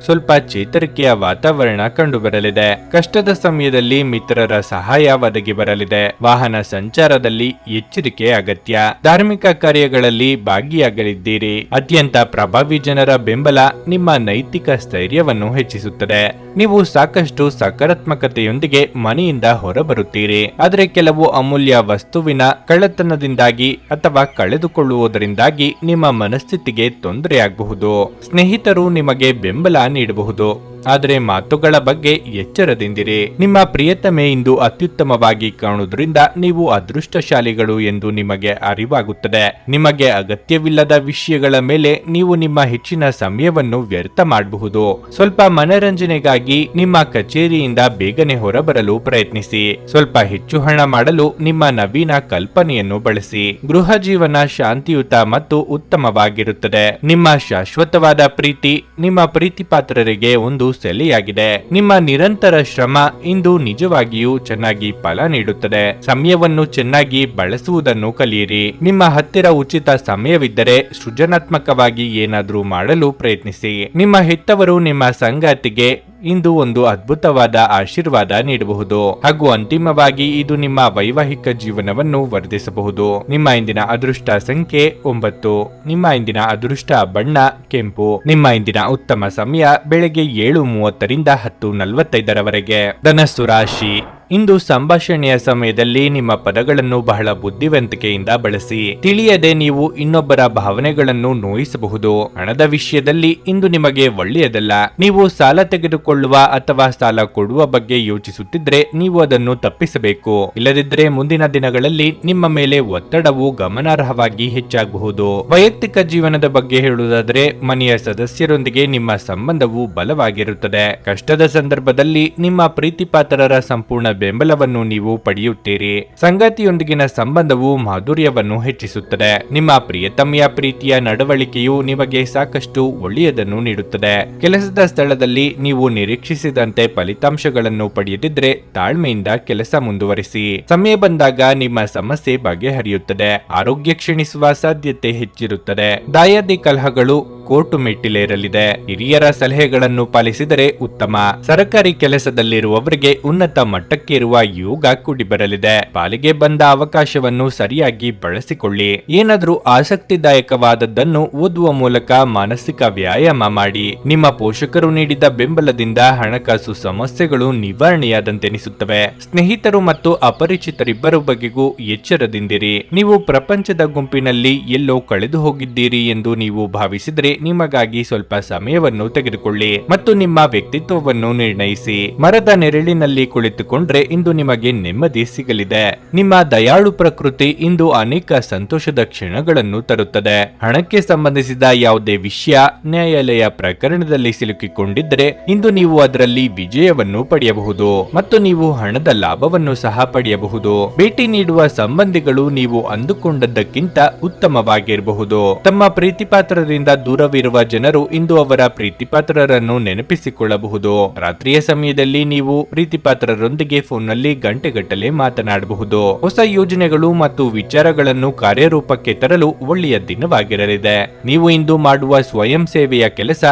ಸ್ವಲ್ಪ ಚೇತರಿಕೆಯ ವಾತಾವರಣ ಕಂಡುಬರಲಿದೆ. ಕಷ್ಟದ ಸಮಯದಲ್ಲಿ ಮಿತ್ರರ ಸಹಾಯ ಒದಗಿ ಬರಲಿದೆ. ವಾಹನ ಸಂಚಾರದಲ್ಲಿ ಎಚ್ಚರಿಕೆ ಅಗತ್ಯ. ಧಾರ್ಮಿಕ ಕಾರ್ಯಗಳಲ್ಲಿ ಭಾಗಿಯಾಗಲಿದ್ದೀರಿ. ಅತ್ಯಂತ ಪ್ರಭಾವಿ ಜನರ ಬೆಂಬಲ ನಿಮ್ಮ ನೈತಿಕ ಸ್ಥೈರ್ಯವನ್ನು ಹೆಚ್ಚಿಸುತ್ತದೆ. ನೀವು ಸಾಕಷ್ಟು ಸಕಾರಾತ್ಮಕತೆಯೊಂದಿಗೆ ಮನೆಯಿಂದ ಹೊರಬರುತ್ತೀರಿ. ಆದರೆ ಕೆಲವು ಅಮೂಲ್ಯ ವಸ್ತುವಿನ ಕಳ್ಳತನದಿಂದಾಗಿ ಅಥವಾ ಕಳೆದುಕೊಳ್ಳುವುದರಿಂದಾಗಿ ನಿಮ್ಮ ಮನಸ್ಥಿತಿಗೆ ತೊಂದರೆಯಾಗಬಹುದು. ಸ್ನೇಹಿತರು ನಿಮಗೆ ಬೆಂಬಲ ನೀಡಬಹುದು. ಆದರೆ ಮಾತುಗಳ ಬಗ್ಗೆ ಎಚ್ಚರದಿಂದಿರಿ. ನಿಮ್ಮ ಪ್ರಿಯತಮೆ ಇಂದು ಅತ್ಯುತ್ತಮವಾಗಿ ಕಾಣುವುದರಿಂದ ನೀವು ಅದೃಷ್ಟಶಾಲಿಗಳು ಎಂದು ನಿಮಗೆ ಅರಿವಾಗುತ್ತದೆ. ನಿಮಗೆ ಅಗತ್ಯವಿಲ್ಲದ ವಿಷಯಗಳ ಮೇಲೆ ನೀವು ನಿಮ್ಮ ಹೆಚ್ಚಿನ ಸಮಯವನ್ನು ವ್ಯರ್ಥ ಮಾಡಬಹುದು. ಸ್ವಲ್ಪ ಮನರಂಜನೆಗಾಗಿ ನಿಮ್ಮ ಕಚೇರಿಯಿಂದ ಬೇಗನೆ ಹೊರಬರಲು ಪ್ರಯತ್ನಿಸಿ. ಸ್ವಲ್ಪ ಹೆಚ್ಚು ಹಣ ಮಾಡಲು ನಿಮ್ಮ ನವೀನ ಕಲ್ಪನೆಯನ್ನು ಬಳಸಿ. ಗೃಹ ಜೀವನ ಶಾಂತಿಯುತ ಮತ್ತು ಉತ್ತಮವಾಗಿರುತ್ತದೆ. ನಿಮ್ಮ ಶಾಶ್ವತವಾದ ಪ್ರೀತಿ ನಿಮ್ಮ ಪ್ರೀತಿಪಾತ್ರರಿಗೆ ಒಂದು ಸೆಲೆಯಾಗಿದೆ. ನಿಮ್ಮ ನಿರಂತರ ಶ್ರಮ ಇಂದು ನಿಜವಾಗಿಯೂ ಚೆನ್ನಾಗಿ ಫಲ ನೀಡುತ್ತದೆ. ಸಮಯವನ್ನು ಚೆನ್ನಾಗಿ ಬಳಸುವುದನ್ನು ಕಲಿಯಿರಿ. ನಿಮ್ಮ ಹತ್ತಿರ ಉಚಿತ ಸಮಯವಿದ್ದರೆ ಸೃಜನಾತ್ಮಕವಾಗಿ ಏನಾದರೂ ಮಾಡಲು ಪ್ರಯತ್ನಿಸಿ. ನಿಮ್ಮ ಹೆತ್ತವರು ನಿಮ್ಮ ಸಂಗಾತಿಗೆ ಇಂದು ಒಂದು ಅದ್ಭುತವಾದ ಆಶೀರ್ವಾದ ನೀಡಬಹುದು ಹಾಗೂ ಅಂತಿಮವಾಗಿ ಇದು ನಿಮ್ಮ ವೈವಾಹಿಕ ಜೀವನವನ್ನು ವರ್ಧಿಸಬಹುದು. ನಿಮ್ಮ ಇಂದಿನ ಅದೃಷ್ಟ ಸಂಖ್ಯೆ 9. ನಿಮ್ಮ ಇಂದಿನ ಅದೃಷ್ಟ ಬಣ್ಣ ಕೆಂಪು. ನಿಮ್ಮ ಇಂದಿನ ಉತ್ತಮ ಸಮಯ ಬೆಳಗ್ಗೆ 7:30ರಿಂದ 10:45ರವರೆಗೆ. ಧನಸ್ಸು ರಾಶಿ, ಇಂದು ಸಂಭಾಷಣೆಯ ಸಮಯದಲ್ಲಿ ನಿಮ್ಮ ಪದಗಳನ್ನು ಬಹಳ ಬುದ್ಧಿವಂತಿಕೆಯಿಂದ ಬಳಸಿ. ತಿಳಿಯದೆ ನೀವು ಇನ್ನೊಬ್ಬರ ಭಾವನೆಗಳನ್ನು ನೋಯಿಸಬಹುದು. ಹಣದ ವಿಷಯದಲ್ಲಿ ಇಂದು ನಿಮಗೆ ಒಳ್ಳೆಯದಲ್ಲ. ನೀವು ಸಾಲ ತೆಗೆದುಕೊಳ್ಳುವ ಅಥವಾ ಸಾಲ ಕೊಡುವ ಬಗ್ಗೆ ಯೋಚಿಸುತ್ತಿದ್ರೆ ನೀವು ಅದನ್ನು ತಪ್ಪಿಸಬೇಕು. ಇಲ್ಲದಿದ್ದರೆ ಮುಂದಿನ ದಿನಗಳಲ್ಲಿ ನಿಮ್ಮ ಮೇಲೆ ಒತ್ತಡವು ಗಮನಾರ್ಹವಾಗಿ ಹೆಚ್ಚಾಗಬಹುದು. ವೈಯಕ್ತಿಕ ಜೀವನದ ಬಗ್ಗೆ ಹೇಳುವುದಾದರೆ ಮನೆಯ ಸದಸ್ಯರೊಂದಿಗೆ ನಿಮ್ಮ ಸಂಬಂಧವು ಬಲವಾಗಿರುತ್ತದೆ. ಕಷ್ಟದ ಸಂದರ್ಭದಲ್ಲಿ ನಿಮ್ಮ ಪ್ರೀತಿಪಾತ್ರರ ಸಂಪೂರ್ಣ ಬೆಂಬಲವನ್ನು ನೀವು ಪಡೆಯುತ್ತೀರಿ. ಸಂಗಾತಿಯೊಂದಿಗಿನ ಸಂಬಂಧವು ಮಾಧುರ್ಯವನ್ನು ಹೆಚ್ಚಿಸುತ್ತದೆ. ನಿಮ್ಮ ಪ್ರಿಯತಮೆಯ ಪ್ರೀತಿಯ ನಡವಳಿಕೆಯು ನಿಮಗೆ ಸಾಕಷ್ಟು ಒಳ್ಳೆಯದನ್ನು ನೀಡುತ್ತದೆ. ಕೆಲಸದ ಸ್ಥಳದಲ್ಲಿ ನೀವು ನಿರೀಕ್ಷಿಸಿದಂತೆ ಫಲಿತಾಂಶಗಳನ್ನು ಪಡೆಯದಿದ್ರೆ ತಾಳ್ಮೆಯಿಂದ ಕೆಲಸ ಮುಂದುವರಿಸಿ. ಸಮಯ ಬಂದಾಗ ನಿಮ್ಮ ಸಮಸ್ಯೆ ಬಗೆಹರಿಯುತ್ತದೆ. ಆರೋಗ್ಯ ಕ್ಷೀಣಿಸುವ ಸಾಧ್ಯತೆ ಹೆಚ್ಚಿರುತ್ತದೆ. ದಾಯಾದಿ ಕಲಹಗಳು ಕೋರ್ಟು ಮೆಟ್ಟಿಲೇರಲಿದೆ. ಹಿರಿಯರ ಸಲಹೆಗಳನ್ನು ಪಾಲಿಸಿದರೆ ಉತ್ತಮ. ಸರ್ಕಾರಿ ಕೆಲಸದಲ್ಲಿರುವವರಿಗೆ ಉನ್ನತ ಮಟ್ಟಕ್ಕೇರುವ ಯೋಗ ಕೂಡಿ ಬರಲಿದೆ. ಪಾಲಿಗೆ ಬಂದ ಅವಕಾಶವನ್ನು ಸರಿಯಾಗಿ ಬಳಸಿಕೊಳ್ಳಿ. ಏನಾದರೂ ಆಸಕ್ತಿದಾಯಕವಾದದ್ದನ್ನು ಓದುವ ಮೂಲಕ ಮಾನಸಿಕ ವ್ಯಾಯಾಮ ಮಾಡಿ. ನಿಮ್ಮ ಪೋಷಕರು ನೀಡಿದ ಬೆಂಬಲದಿಂದ ಹಣಕಾಸು ಸಮಸ್ಯೆಗಳು ನಿವಾರಣೆಯಾದಂತೆನಿಸುತ್ತವೆ. ಸ್ನೇಹಿತರು ಮತ್ತು ಅಪರಿಚಿತರಿಬ್ಬರ ಬಗೆಗೂ ಎಚ್ಚರದಿಂದಿರಿ. ನೀವು ಪ್ರಪಂಚದ ಗುಂಪಿನಲ್ಲಿ ಎಲ್ಲೋ ಕಳೆದು ಹೋಗಿದ್ದೀರಿ ಎಂದು ನೀವು ಭಾವಿಸಿದರೆ ನಿಮಗಾಗಿ ಸ್ವಲ್ಪ ಸಮಯವನ್ನು ತೆಗೆದುಕೊಳ್ಳಿ ಮತ್ತು ನಿಮ್ಮ ವ್ಯಕ್ತಿತ್ವವನ್ನು ನಿರ್ಣಯಿಸಿ. ಮರದ ನೆರಳಿನಲ್ಲಿ ಕುಳಿತುಕೊಂಡ್ರೆ ಇಂದು ನಿಮಗೆ ನೆಮ್ಮದಿ ಸಿಗಲಿದೆ. ನಿಮ್ಮ ದಯಾಳು ಪ್ರಕೃತಿ ಇಂದು ಅನೇಕ ಸಂತೋಷದ ಕ್ಷಣಗಳನ್ನು ತರುತ್ತದೆ. ಹಣಕ್ಕೆ ಸಂಬಂಧಿಸಿದ ಯಾವುದೇ ವಿಷಯ ನ್ಯಾಯಾಲಯ ಪ್ರಕರಣದಲ್ಲಿ ಸಿಲುಕಿಕೊಂಡಿದ್ದರೆ ಇಂದು ನೀವು ಅದರಲ್ಲಿ ವಿಜಯವನ್ನು ಪಡೆಯಬಹುದು ಮತ್ತು ನೀವು ಹಣದ ಲಾಭವನ್ನು ಸಹ ಪಡೆಯಬಹುದು. ಭೇಟಿ ನೀಡುವ ಸಂಬಂಧಿಗಳು ನೀವು ಅಂದುಕೊಂಡದ್ದಕ್ಕಿಂತ ಉತ್ತಮವಾಗಿರಬಹುದು. ತಮ್ಮ ಪ್ರೀತಿಪಾತ್ರರಿಂದ ದೂರವಿರುವ ಜನರು ಇಂದು ಅವರ ಪ್ರೀತಿಪಾತ್ರರನ್ನು ನೆನಪಿಸಿಕೊಳ್ಳಬಹುದು. ರಾತ್ರಿಯ ಸಮಯದಲ್ಲಿ ನೀವು ಪ್ರೀತಿಪಾತ್ರರೊಂದಿಗೆ ಫೋನ್ನಲ್ಲಿ ಗಂಟೆಗಟ್ಟಲೆ ಮಾತನಾಡಬಹುದು. ಹೊಸ ಯೋಜನೆಗಳು ಮತ್ತು ವಿಚಾರಗಳನ್ನು ಕಾರ್ಯರೂಪಕ್ಕೆ ತರಲು ಒಳ್ಳೆಯ ದಿನವಾಗಿರಲಿದೆ. ನೀವು ಇಂದು ಮಾಡುವ ಸ್ವಯಂ ಸೇವೆಯ ಕೆಲಸ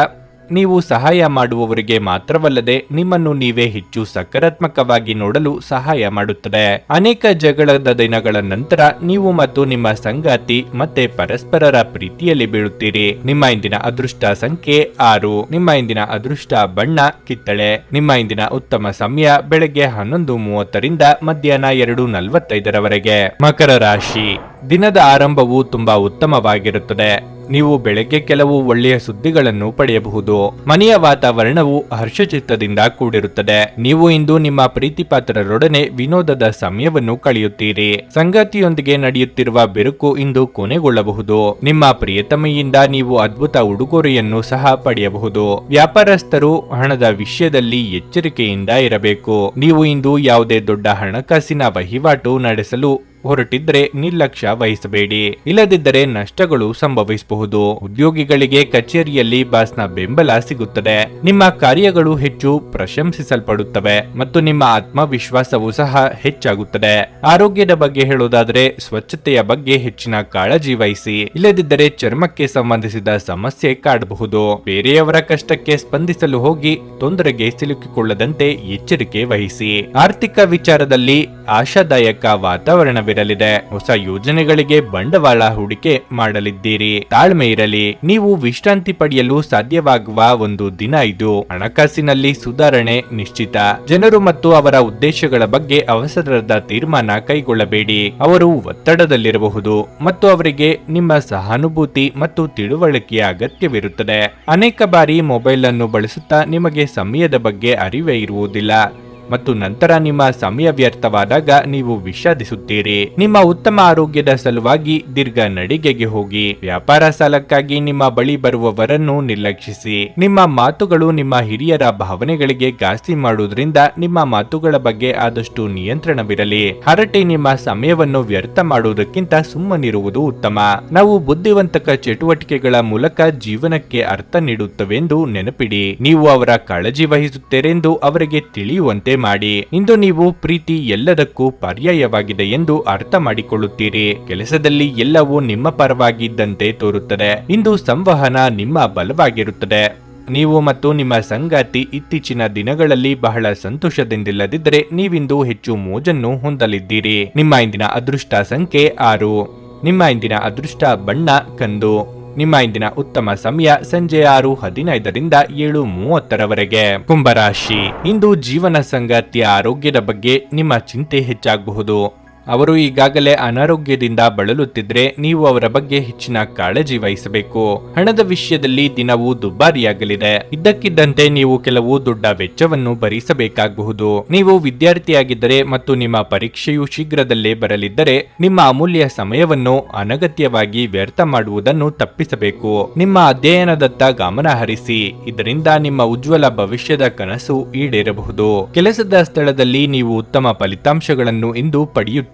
ನೀವು ಸಹಾಯ ಮಾಡುವವರಿಗೆ ಮಾತ್ರವಲ್ಲದೆ ನಿಮ್ಮನ್ನು ನೀವೇ ಹೆಚ್ಚು ಸಕಾರಾತ್ಮಕವಾಗಿ ನೋಡಲು ಸಹಾಯ ಮಾಡುತ್ತದೆ. ಅನೇಕ ಜಗಳದ ದಿನಗಳ ನಂತರ ನೀವು ಮತ್ತು ನಿಮ್ಮ ಸಂಗಾತಿ ಮತ್ತೆ ಪರಸ್ಪರರ ಪ್ರೀತಿಯಲ್ಲಿ ಬೀಳುತ್ತೀರಿ. ನಿಮ್ಮ ಇಂದಿನ ಅದೃಷ್ಟ ಸಂಖ್ಯೆ 6. ನಿಮ್ಮ ಇಂದಿನ ಅದೃಷ್ಟ ಬಣ್ಣ ಕಿತ್ತಳೆ. ನಿಮ್ಮ ಇಂದಿನ ಉತ್ತಮ ಸಮಯ ಬೆಳಗ್ಗೆ 11:30ರಿಂದ ಮಧ್ಯಾಹ್ನ 2:45ರವರೆಗೆ. ಮಕರ ರಾಶಿ. ದಿನದ ಆರಂಭವು ತುಂಬಾ ಉತ್ತಮವಾಗಿರುತ್ತದೆ. ನೀವು ಬೆಳಗ್ಗೆ ಕೆಲವು ಒಳ್ಳೆಯ ಸುದ್ದಿಗಳನ್ನು ಪಡೆಯಬಹುದು. ಮನೆಯ ವಾತಾವರಣವು ಹರ್ಷಚಿತ್ತದಿಂದ ಕೂಡಿರುತ್ತದೆ. ನೀವು ಇಂದು ನಿಮ್ಮ ಪ್ರೀತಿಪಾತ್ರರೊಡನೆ ವಿನೋದದ ಸಮಯವನ್ನು ಕಳೆಯುತ್ತೀರಿ. ಸಂಗಾತಿಯೊಂದಿಗೆ ನಡೆಯುತ್ತಿರುವ ಬೆರುಕು ಇಂದು ಕೊನೆಗೊಳ್ಳಬಹುದು. ನಿಮ್ಮ ಪ್ರಿಯತಮೆಯಿಂದ ನೀವು ಅದ್ಭುತ ಉಡುಗೊರೆಯನ್ನು ಸಹ ಪಡೆಯಬಹುದು. ವ್ಯಾಪಾರಸ್ಥರು ಹಣದ ವಿಷಯದಲ್ಲಿ ಎಚ್ಚರಿಕೆಯಿಂದ ಇರಬೇಕು. ನೀವು ಇಂದು ಯಾವುದೇ ದೊಡ್ಡ ಹಣಕಾಸಿನ ವಹಿವಾಟು ನಡೆಸಲು ಹೊರಟಿದ್ರೆ ನಿರ್ಲಕ್ಷ್ಯ ವಹಿಸಬೇಡಿ. ಇಲ್ಲದಿದ್ದರೆ ನಷ್ಟಗಳು ಸಂಭವಿಸಬಹುದು. ಉದ್ಯೋಗಿಗಳಿಗೆ ಕಚೇರಿಯಲ್ಲಿ ಬಾಸ್ನ ಬೆಂಬಲ ಸಿಗುತ್ತದೆ. ನಿಮ್ಮ ಕಾರ್ಯಗಳು ಹೆಚ್ಚು ಪ್ರಶಂಸಿಸಲ್ಪಡುತ್ತವೆ ಮತ್ತು ನಿಮ್ಮ ಆತ್ಮವಿಶ್ವಾಸವೂ ಸಹ ಹೆಚ್ಚಾಗುತ್ತದೆ. ಆರೋಗ್ಯದ ಬಗ್ಗೆ ಹೇಳೋದಾದ್ರೆ ಸ್ವಚ್ಛತೆಯ ಬಗ್ಗೆ ಹೆಚ್ಚಿನ ಕಾಳಜಿ ವಹಿಸಿ. ಇಲ್ಲದಿದ್ದರೆ ಚರ್ಮಕ್ಕೆ ಸಂಬಂಧಿಸಿದ ಸಮಸ್ಯೆ ಕಾಡಬಹುದು. ಬೇರೆಯವರ ಕಷ್ಟಕ್ಕೆ ಸ್ಪಂದಿಸಲು ಹೋಗಿ ತೊಂದರೆಗೆ ಸಿಲುಕಿಕೊಳ್ಳದಂತೆ ಎಚ್ಚರಿಕೆ ವಹಿಸಿ. ಆರ್ಥಿಕ ವಿಚಾರದಲ್ಲಿ ಆಶಾದಾಯಕ ವಾತಾವರಣವಿರಲಿದೆ. ಹೊಸ ಯೋಜನೆಗಳಿಗೆ ಬಂಡವಾಳ ಹೂಡಿಕೆ ಮಾಡಲಿದ್ದೀರಿ. ತಾಳ್ಮೆ ಇರಲಿ. ನೀವು ವಿಶ್ರಾಂತಿ ಪಡೆಯಲು ಸಾಧ್ಯವಾಗುವ ಒಂದು ದಿನ ಇದು. ಹಣಕಾಸಿನಲ್ಲಿ ಸುಧಾರಣೆ ನಿಶ್ಚಿತ. ಜನರು ಮತ್ತು ಅವರ ಉದ್ದೇಶಗಳ ಬಗ್ಗೆ ಅವಸರದ ತೀರ್ಮಾನ ಕೈಗೊಳ್ಳಬೇಡಿ. ಅವರು ಒತ್ತಡದಲ್ಲಿರಬಹುದು ಮತ್ತು ಅವರಿಗೆ ನಿಮ್ಮ ಸಹಾನುಭೂತಿ ಮತ್ತು ತಿಳುವಳಿಕೆಯ ಅಗತ್ಯವಿರುತ್ತದೆ. ಅನೇಕ ಬಾರಿ ಮೊಬೈಲ್ ಅನ್ನು ಬಳಸುತ್ತಾ ನಿಮಗೆ ಸಮಯದ ಬಗ್ಗೆ ಅರಿವೇ ಇರುವುದಿಲ್ಲ ಮತ್ತು ನಂತರ ನಿಮ್ಮ ಸಮಯ ವ್ಯರ್ಥವಾದಾಗ ನೀವು ವಿಷಾದಿಸುತ್ತೀರಿ. ನಿಮ್ಮ ಉತ್ತಮ ಆರೋಗ್ಯದ ಸಲುವಾಗಿ ದೀರ್ಘ ನಡಿಗೆಗೆ ಹೋಗಿ. ವ್ಯಾಪಾರ ಸಾಲಕ್ಕಾಗಿ ನಿಮ್ಮ ಬಳಿ ಬರುವವರನ್ನು ನಿರ್ಲಕ್ಷಿಸಿ. ನಿಮ್ಮ ಮಾತುಗಳು ನಿಮ್ಮ ಹಿರಿಯರ ಭಾವನೆಗಳಿಗೆ ಘಾಸಿ ಮಾಡುವುದರಿಂದ ನಿಮ್ಮ ಮಾತುಗಳ ಬಗ್ಗೆ ಆದಷ್ಟು ನಿಯಂತ್ರಣವಿರಲಿ. ಹರಟೆ ನಿಮ್ಮ ಸಮಯವನ್ನು ವ್ಯರ್ಥ ಮಾಡುವುದಕ್ಕಿಂತ ಸುಮ್ಮನಿರುವುದು ಉತ್ತಮ. ನಾವು ಬುದ್ಧಿವಂತಕ ಚಟುವಟಿಕೆಗಳ ಮೂಲಕ ಜೀವನಕ್ಕೆ ಅರ್ಥ ನೀಡುತ್ತವೆಂದು ನೆನಪಿಡಿ. ನೀವು ಅವರ ಕಾಳಜಿ ವಹಿಸುತ್ತೀರೆಂದು ಅವರಿಗೆ ತಿಳಿಯುವಂತೆ ಮಾಡಿ. ಇಂದು ನೀವು ಪ್ರೀತಿ ಎಲ್ಲದಕ್ಕೂ ಪರ್ಯಾಯವಾಗಿದೆ ಎಂದು ಅರ್ಥ ಮಾಡಿಕೊಳ್ಳುತ್ತೀರಿ. ಕೆಲಸದಲ್ಲಿ ಎಲ್ಲವೂ ನಿಮ್ಮ ಪರವಾಗಿದ್ದಂತೆ ತೋರುತ್ತದೆ. ಇಂದು ಸಂವಹನ ನಿಮ್ಮ ಬಲವಾಗಿರುತ್ತದೆ. ನೀವು ಮತ್ತು ನಿಮ್ಮ ಸಂಗಾತಿ ಇತ್ತೀಚಿನ ದಿನಗಳಲ್ಲಿ ಬಹಳ ಸಂತೋಷದಿಂದಿಲ್ಲದಿದ್ದರೆ ನೀವಿಂದು ಹೆಚ್ಚು ಮೋಜನ್ನು ಹೊಂದಲಿದ್ದೀರಿ. ನಿಮ್ಮ ಇಂದಿನ ಅದೃಷ್ಟ ಸಂಖ್ಯೆ 6. ನಿಮ್ಮ ಇಂದಿನ ಅದೃಷ್ಟ ಬಣ್ಣ ಕಂದು. ನಿಮ್ಮ ಇಂದಿನ ಉತ್ತಮ ಸಮಯ ಸಂಜೆ 6:15ರಿಂದ 7:30ರವರೆಗೆ. ಕುಂಭರಾಶಿ, ಇಂದು ಜೀವನ ಸಂಗಾತಿಯ ಆರೋಗ್ಯದ ಬಗ್ಗೆ ನಿಮ್ಮ ಚಿಂತೆ ಹೆಚ್ಚಾಗಬಹುದು. ಅವರು ಈಗಾಗಲೇ ಅನಾರೋಗ್ಯದಿಂದ ಬಳಲುತ್ತಿದ್ರೆ ನೀವು ಅವರ ಬಗ್ಗೆ ಹೆಚ್ಚಿನ ಕಾಳಜಿ ವಹಿಸಬೇಕು. ಹಣದ ವಿಷಯದಲ್ಲಿ ದಿನವೂ ದುಬಾರಿಯಾಗಲಿದೆ. ಇದ್ದಕ್ಕಿದ್ದಂತೆ ನೀವು ಕೆಲವು ದೊಡ್ಡ ವೆಚ್ಚವನ್ನು ಭರಿಸಬೇಕಾಗಬಹುದು. ನೀವು ವಿದ್ಯಾರ್ಥಿಯಾಗಿದ್ದರೆ ಮತ್ತು ನಿಮ್ಮ ಪರೀಕ್ಷೆಯು ಶೀಘ್ರದಲ್ಲೇ ಬರಲಿದ್ದರೆ ನಿಮ್ಮ ಅಮೂಲ್ಯ ಸಮಯವನ್ನು ಅನಗತ್ಯವಾಗಿ ವ್ಯರ್ಥ ಮಾಡುವುದನ್ನು ತಪ್ಪಿಸಬೇಕು. ನಿಮ್ಮ ಅಧ್ಯಯನದತ್ತ ಗಮನ ಹರಿಸಿ, ಇದರಿಂದ ನಿಮ್ಮ ಉಜ್ವಲ ಭವಿಷ್ಯದ ಕನಸು ಈಡೇರಬಹುದು. ಕೆಲಸದ ಸ್ಥಳದಲ್ಲಿ ನೀವು ಉತ್ತಮ ಫಲಿತಾಂಶಗಳನ್ನು ಇಂದು ಪಡೆಯುತ್ತೀರಿ.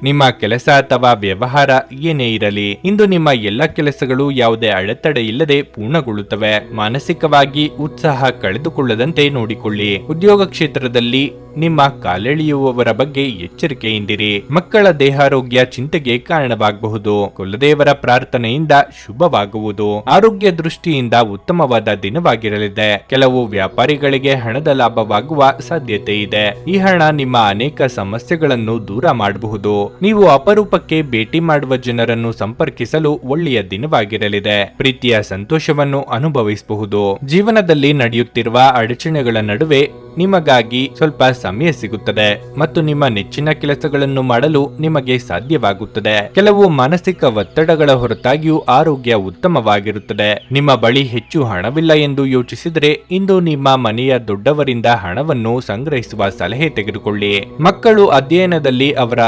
ನಿಮ್ಮ ಕೆಲಸ ಅಥವಾ ವ್ಯವಹಾರ ಏನೇ ಇರಲಿ, ಇಂದು ನಿಮ್ಮ ಎಲ್ಲ ಕೆಲಸಗಳು ಯಾವುದೇ ಅಡೆತಡೆ ಇಲ್ಲದೆ ಪೂರ್ಣಗೊಳ್ಳುತ್ತವೆ. ಮಾನಸಿಕವಾಗಿ ಉತ್ಸಾಹ ಕಳೆದುಕೊಳ್ಳದಂತೆ ನೋಡಿಕೊಳ್ಳಿ. ಉದ್ಯೋಗ ಕ್ಷೇತ್ರದಲ್ಲಿ ನಿಮ್ಮ ಕಾಲೆಳೆಯುವವರ ಬಗ್ಗೆ ಎಚ್ಚರಿಕೆಯಿಂದಿರಿ. ಮಕ್ಕಳ ದೇಹಾರೋಗ್ಯ ಚಿಂತೆಗೆ ಕಾರಣವಾಗಬಹುದು. ಕುಲದೇವರ ಪ್ರಾರ್ಥನೆಯಿಂದ ಶುಭವಾಗುವುದು. ಆರೋಗ್ಯ ದೃಷ್ಟಿಯಿಂದ ಉತ್ತಮವಾದ ದಿನವಾಗಿರಲಿದೆ. ಕೆಲವು ವ್ಯಾಪಾರಿಗಳಿಗೆ ಹಣದ ಲಾಭವಾಗುವ ಸಾಧ್ಯತೆ ಇದೆ. ಈ ಹಣ ನಿಮ್ಮ ಅನೇಕ ಸಮಸ್ಯೆಗಳನ್ನು ದೂರ ಮಾಡಬಹುದು. ನೀವು ಅಪರೂಪಕ್ಕೆ ಭೇಟಿ ಮಾಡುವ ಜನರನ್ನು ಸಂಪರ್ಕಿಸಲು ಒಳ್ಳೆಯ ದಿನವಾಗಿರಲಿದೆ. ಪ್ರೀತಿಯ ಸಂತೋಷವನ್ನು ಅನುಭವಿಸಬಹುದು. ಜೀವನದಲ್ಲಿ ನಡೆಯುತ್ತಿರುವ ಅಡಚಣೆಗಳ ನಡುವೆ ನಿಮಗಾಗಿ ಸ್ವಲ್ಪ ಸಮಯ ಸಿಗುತ್ತದೆ ಮತ್ತು ನಿಮ್ಮ ನೆಚ್ಚಿನ ಕೆಲಸಗಳನ್ನು ಮಾಡಲು ನಿಮಗೆ ಸಾಧ್ಯವಾಗುತ್ತದೆ. ಕೆಲವು ಮಾನಸಿಕ ಒತ್ತಡಗಳ ಹೊರತಾಗಿಯೂ ಆರೋಗ್ಯ ಉತ್ತಮವಾಗಿರುತ್ತದೆ. ನಿಮ್ಮ ಬಳಿ ಹೆಚ್ಚು ಹಣವಿಲ್ಲ ಎಂದು ಯೋಚಿಸಿದರೆ ಇಂದು ನಿಮ್ಮ ಮನೆಯ ದೊಡ್ಡವರಿಂದ ಹಣವನ್ನು ಸಂಗ್ರಹಿಸುವ ಸಲಹೆ ತೆಗೆದುಕೊಳ್ಳಿ. ಮಕ್ಕಳು ಅಧ್ಯಯನದಲ್ಲಿ ಅವರ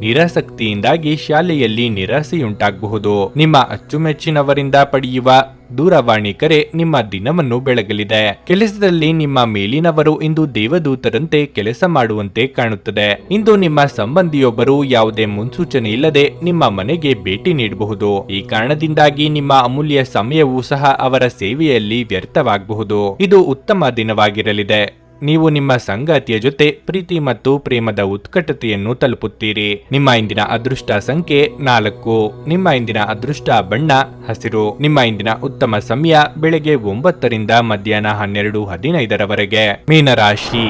ನಿರಾಸಕ್ತಿಯಿಂದಾಗಿ ಶಾಲೆಯಲ್ಲಿ ನಿರಾಸೆಯುಂಟಾಗಬಹುದು. ನಿಮ್ಮ ಅಚ್ಚುಮೆಚ್ಚಿನವರಿಂದ ಪಡೆಯುವ ದೂರವಾಣಿ ಕರೆ ನಿಮ್ಮ ದಿನವನ್ನು ಬೆಳಗಲಿದೆ. ಕೆಲಸದಲ್ಲಿ ನಿಮ್ಮ ಮೇಲಿನವರು ಇಂದು ದೇವದೂತರಂತೆ ಕೆಲಸ ಮಾಡುವಂತೆ ಕಾಣುತ್ತದೆ. ಇಂದು ನಿಮ್ಮ ಸಂಬಂಧಿಯೊಬ್ಬರು ಯಾವುದೇ ಮುನ್ಸೂಚನೆ ಇಲ್ಲದೆ ನಿಮ್ಮ ಮನೆಗೆ ಭೇಟಿ ನೀಡಬಹುದು. ಈ ಕಾರಣದಿಂದಾಗಿ ನಿಮ್ಮ ಅಮೂಲ್ಯ ಸಮಯವೂ ಸಹ ಅವರ ಸೇವೆಯಲ್ಲಿ ವ್ಯರ್ಥವಾಗಬಹುದು. ಇದು ಉತ್ತಮ ದಿನವಾಗಿರಲಿದೆ. ನೀವು ನಿಮ್ಮ ಸಂಗಾತಿಯ ಜೊತೆ ಪ್ರೀತಿ ಮತ್ತು ಪ್ರೇಮದ ಉತ್ಕಟತೆಯನ್ನು ತಲುಪುತ್ತೀರಿ. ನಿಮ್ಮ ಇಂದಿನ ಅದೃಷ್ಟ ಸಂಖ್ಯೆ 4. ನಿಮ್ಮ ಇಂದಿನ ಅದೃಷ್ಟ ಬಣ್ಣ ಹಸಿರು. ನಿಮ್ಮ ಇಂದಿನ ಉತ್ತಮ ಸಮಯ ಬೆಳಗ್ಗೆ 9ರಿಂದ ಮಧ್ಯಾಹ್ನ 12:15ರವರೆಗೆ. ಮೀನರಾಶಿ,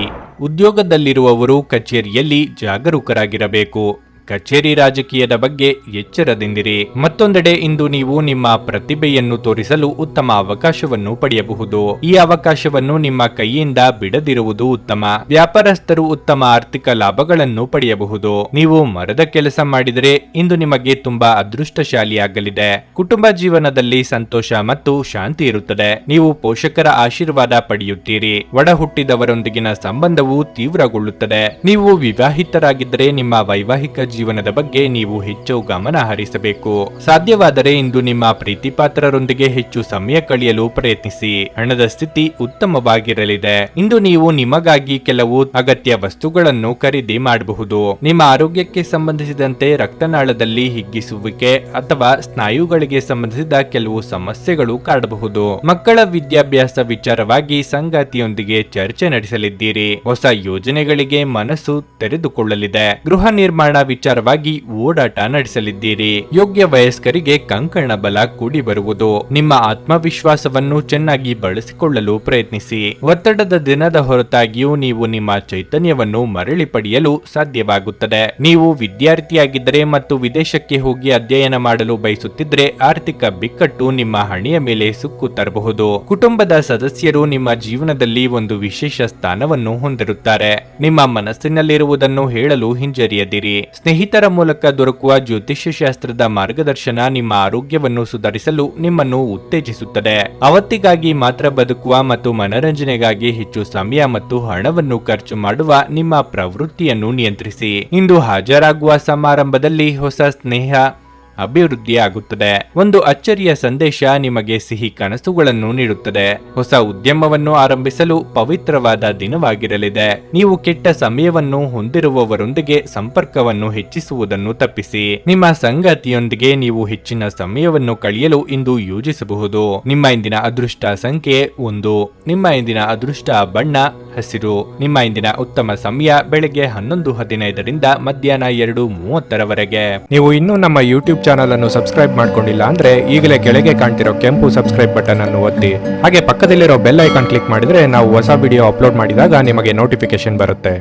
ಉದ್ಯೋಗದಲ್ಲಿರುವವರು ಕಚೇರಿಯಲ್ಲಿ ಜಾಗರೂಕರಾಗಿರಬೇಕು. ಕಚೇರಿ ರಾಜಕೀಯದ ಬಗ್ಗೆ ಎಚ್ಚರದಿಂದಿರಿ. ಮತ್ತೊಂದೆಡೆ ಇಂದು ನೀವು ನಿಮ್ಮ ಪ್ರತಿಭೆಯನ್ನು ತೋರಿಸಲು ಉತ್ತಮ ಅವಕಾಶವನ್ನು ಪಡೆಯಬಹುದು. ಈ ಅವಕಾಶವನ್ನು ನಿಮ್ಮ ಕೈಯಿಂದ ಬಿಡದಿರುವುದು ಉತ್ತಮ. ವ್ಯಾಪಾರಸ್ಥರು ಉತ್ತಮ ಆರ್ಥಿಕ ಲಾಭಗಳನ್ನು ಪಡೆಯಬಹುದು. ನೀವು ಮರದ ಕೆಲಸ ಮಾಡಿದರೆ ಇಂದು ನಿಮಗೆ ತುಂಬಾ ಅದೃಷ್ಟಶಾಲಿಯಾಗಲಿದೆ. ಕುಟುಂಬ ಜೀವನದಲ್ಲಿ ಸಂತೋಷ ಮತ್ತು ಶಾಂತಿ ಇರುತ್ತದೆ. ನೀವು ಪೋಷಕರ ಆಶೀರ್ವಾದ ಪಡೆಯುತ್ತೀರಿ. ಒಡ ಹುಟ್ಟಿದವರೊಂದಿಗಿನ ಸಂಬಂಧವು ತೀವ್ರಗೊಳ್ಳುತ್ತದೆ. ನೀವು ವಿವಾಹಿತರಾಗಿದ್ದರೆ ನಿಮ್ಮ ವೈವಾಹಿಕ ಜೀವನದ ಬಗ್ಗೆ ನೀವು ಹೆಚ್ಚು ಗಮನ ಹರಿಸಬೇಕು. ಸಾಧ್ಯವಾದರೆ ಇಂದು ನಿಮ್ಮ ಪ್ರೀತಿಪಾತ್ರರೊಂದಿಗೆ ಹೆಚ್ಚು ಸಮಯ ಕಳೆಯಲು ಪ್ರಯತ್ನಿಸಿ. ಹಣದ ಸ್ಥಿತಿ ಉತ್ತಮವಾಗಿರಲಿದೆ. ಇಂದು ನೀವು ನಿಮಗಾಗಿ ಕೆಲವು ಅಗತ್ಯ ವಸ್ತುಗಳನ್ನು ಖರೀದಿ ಮಾಡಬಹುದು. ನಿಮ್ಮ ಆರೋಗ್ಯಕ್ಕೆ ಸಂಬಂಧಿಸಿದಂತೆ ರಕ್ತನಾಳದಲ್ಲಿ ಹಿಗ್ಗಿಸುವಿಕೆ ಅಥವಾ ಸ್ನಾಯುಗಳಿಗೆ ಸಂಬಂಧಿಸಿದ ಕೆಲವು ಸಮಸ್ಯೆಗಳು ಕಾಡಬಹುದು. ಮಕ್ಕಳ ವಿದ್ಯಾಭ್ಯಾಸ ವಿಚಾರವಾಗಿ ಸಂಗಾತಿಯೊಂದಿಗೆ ಚರ್ಚೆ ನಡೆಸಲಿದ್ದೀರಿ. ಹೊಸ ಯೋಜನೆಗಳಿಗೆ ಮನಸ್ಸು ತೆರೆದುಕೊಳ್ಳಲಿದೆ. ಗೃಹ ನಿರ್ಮಾಣ ವಿಚಾರವಾಗಿ ಓಡಾಟ ನಡೆಸಲಿದ್ದೀರಿ. ಯೋಗ್ಯ ವಯಸ್ಕರಿಗೆ ಕಂಕಣ ಬಲ ಕೂಡಿ ಬರುವುದು. ನಿಮ್ಮ ಆತ್ಮವಿಶ್ವಾಸವನ್ನು ಚೆನ್ನಾಗಿ ಬಳಸಿಕೊಳ್ಳಲು ಪ್ರಯತ್ನಿಸಿ. ಒತ್ತಡದ ದಿನದ ಹೊರತಾಗಿಯೂ ನೀವು ನಿಮ್ಮ ಚೈತನ್ಯವನ್ನು ಮರಳಿ ಪಡೆಯಲು ಸಾಧ್ಯವಾಗುತ್ತದೆ. ನೀವು ವಿದ್ಯಾರ್ಥಿಯಾಗಿದ್ದರೆ ಮತ್ತು ವಿದೇಶಕ್ಕೆ ಹೋಗಿ ಅಧ್ಯಯನ ಮಾಡಲು ಬಯಸುತ್ತಿದ್ರೆ ಆರ್ಥಿಕ ಬಿಕ್ಕಟ್ಟು ನಿಮ್ಮ ಹಣೆಯ ಮೇಲೆ ಸುಕ್ಕು ತರಬಹುದು. ಕುಟುಂಬದ ಸದಸ್ಯರು ನಿಮ್ಮ ಜೀವನದಲ್ಲಿ ಒಂದು ವಿಶೇಷ ಸ್ಥಾನವನ್ನು ಹೊಂದಿರುತ್ತಾರೆ. ನಿಮ್ಮ ಮನಸ್ಸಿನಲ್ಲಿರುವುದನ್ನು ಹೇಳಲು ಹಿಂಜರಿಯದಿರಿ. ಸ್ನೇಹಿತರ ಮೂಲಕ ದೊರಕುವ ಜ್ಯೋತಿಷ್ಯ ಶಾಸ್ತ್ರದ ಮಾರ್ಗದರ್ಶನ ನಿಮ್ಮ ಆರೋಗ್ಯವನ್ನು ಸುಧಾರಿಸಲು ನಿಮ್ಮನ್ನು ಉತ್ತೇಜಿಸುತ್ತದೆ. ಅವತ್ತಿಗಾಗಿ ಮಾತ್ರ ಬದುಕುವ ಮತ್ತು ಮನರಂಜನೆಗಾಗಿ ಹೆಚ್ಚು ಸಮಯ ಮತ್ತು ಹಣವನ್ನು ಖರ್ಚು ಮಾಡುವ ನಿಮ್ಮ ಪ್ರವೃತ್ತಿಯನ್ನು ನಿಯಂತ್ರಿಸಿ. ಇಂದು ಹಾಜರಾಗುವ ಸಮಾರಂಭದಲ್ಲಿ ಹೊಸ ಸ್ನೇಹ ಅಭಿವೃದ್ಧಿಯಾಗುತ್ತದೆ. ಒಂದು ಅಚ್ಚರಿಯ ಸಂದೇಶ ನಿಮಗೆ ಸಿಹಿ ಕನಸುಗಳನ್ನು ನೀಡುತ್ತದೆ. ಹೊಸ ಉದ್ಯಮವನ್ನು ಆರಂಭಿಸಲು ಪವಿತ್ರವಾದ ದಿನವಾಗಿರಲಿದೆ. ನೀವು ಕೆಟ್ಟ ಸಮಯವನ್ನು ಹೊಂದಿರುವವರೊಂದಿಗೆ ಸಂಪರ್ಕವನ್ನು ಹೆಚ್ಚಿಸುವುದನ್ನು ತಪ್ಪಿಸಿ. ನಿಮ್ಮ ಸಂಗಾತಿಯೊಂದಿಗೆ ನೀವು ಹೆಚ್ಚಿನ ಸಮಯವನ್ನು ಕಳೆಯಲು ಇಂದು ಯೋಜಿಸಬಹುದು. ನಿಮ್ಮ ಇಂದಿನ ಅದೃಷ್ಟ ಸಂಖ್ಯೆ 1. ನಿಮ್ಮ ಇಂದಿನ ಅದೃಷ್ಟ ಬಣ್ಣ ಹಸಿರು. ನಿಮ್ಮ ಇಂದಿನ ಉತ್ತಮ ಸಮಯ ಬೆಳಗ್ಗೆ 11:15ರಿಂದ ಮಧ್ಯಾಹ್ನ 2:30ರವರೆಗೆ. ನೀವು ಇನ್ನೂ ನಮ್ಮ ಯೂಟ್ಯೂಬ್ ಚಾನಲ್ ಅನ್ನು ಸಬ್ಸ್ಕ್ರೈಬ್ ಮಾಡ್ಕೊಂಡಿಲ್ಲ ಅಂದ್ರೆ ಈಗಲೇ ಕೆಳಗೆ ಕಾಣ್ತಿರೋ ಕೆಂಪು ಸಬ್ಸ್ಕ್ರೈಬ್ ಬಟನ್ ಅನ್ನು ಒತ್ತಿ. ಹಾಗೆ ಪಕ್ಕದಲ್ಲಿರೋ ಬೆಲ್ ಐಕಾನ್ ಕ್ಲಿಕ್ ಮಾಡಿದ್ರೆ ನಾವು ಹೊಸ ವಿಡಿಯೋ ಅಪ್ಲೋಡ್ ಮಾಡಿದಾಗ ನಿಮಗೆ ನೋಟಿಫಿಕೇಶನ್ ಬರುತ್ತೆ.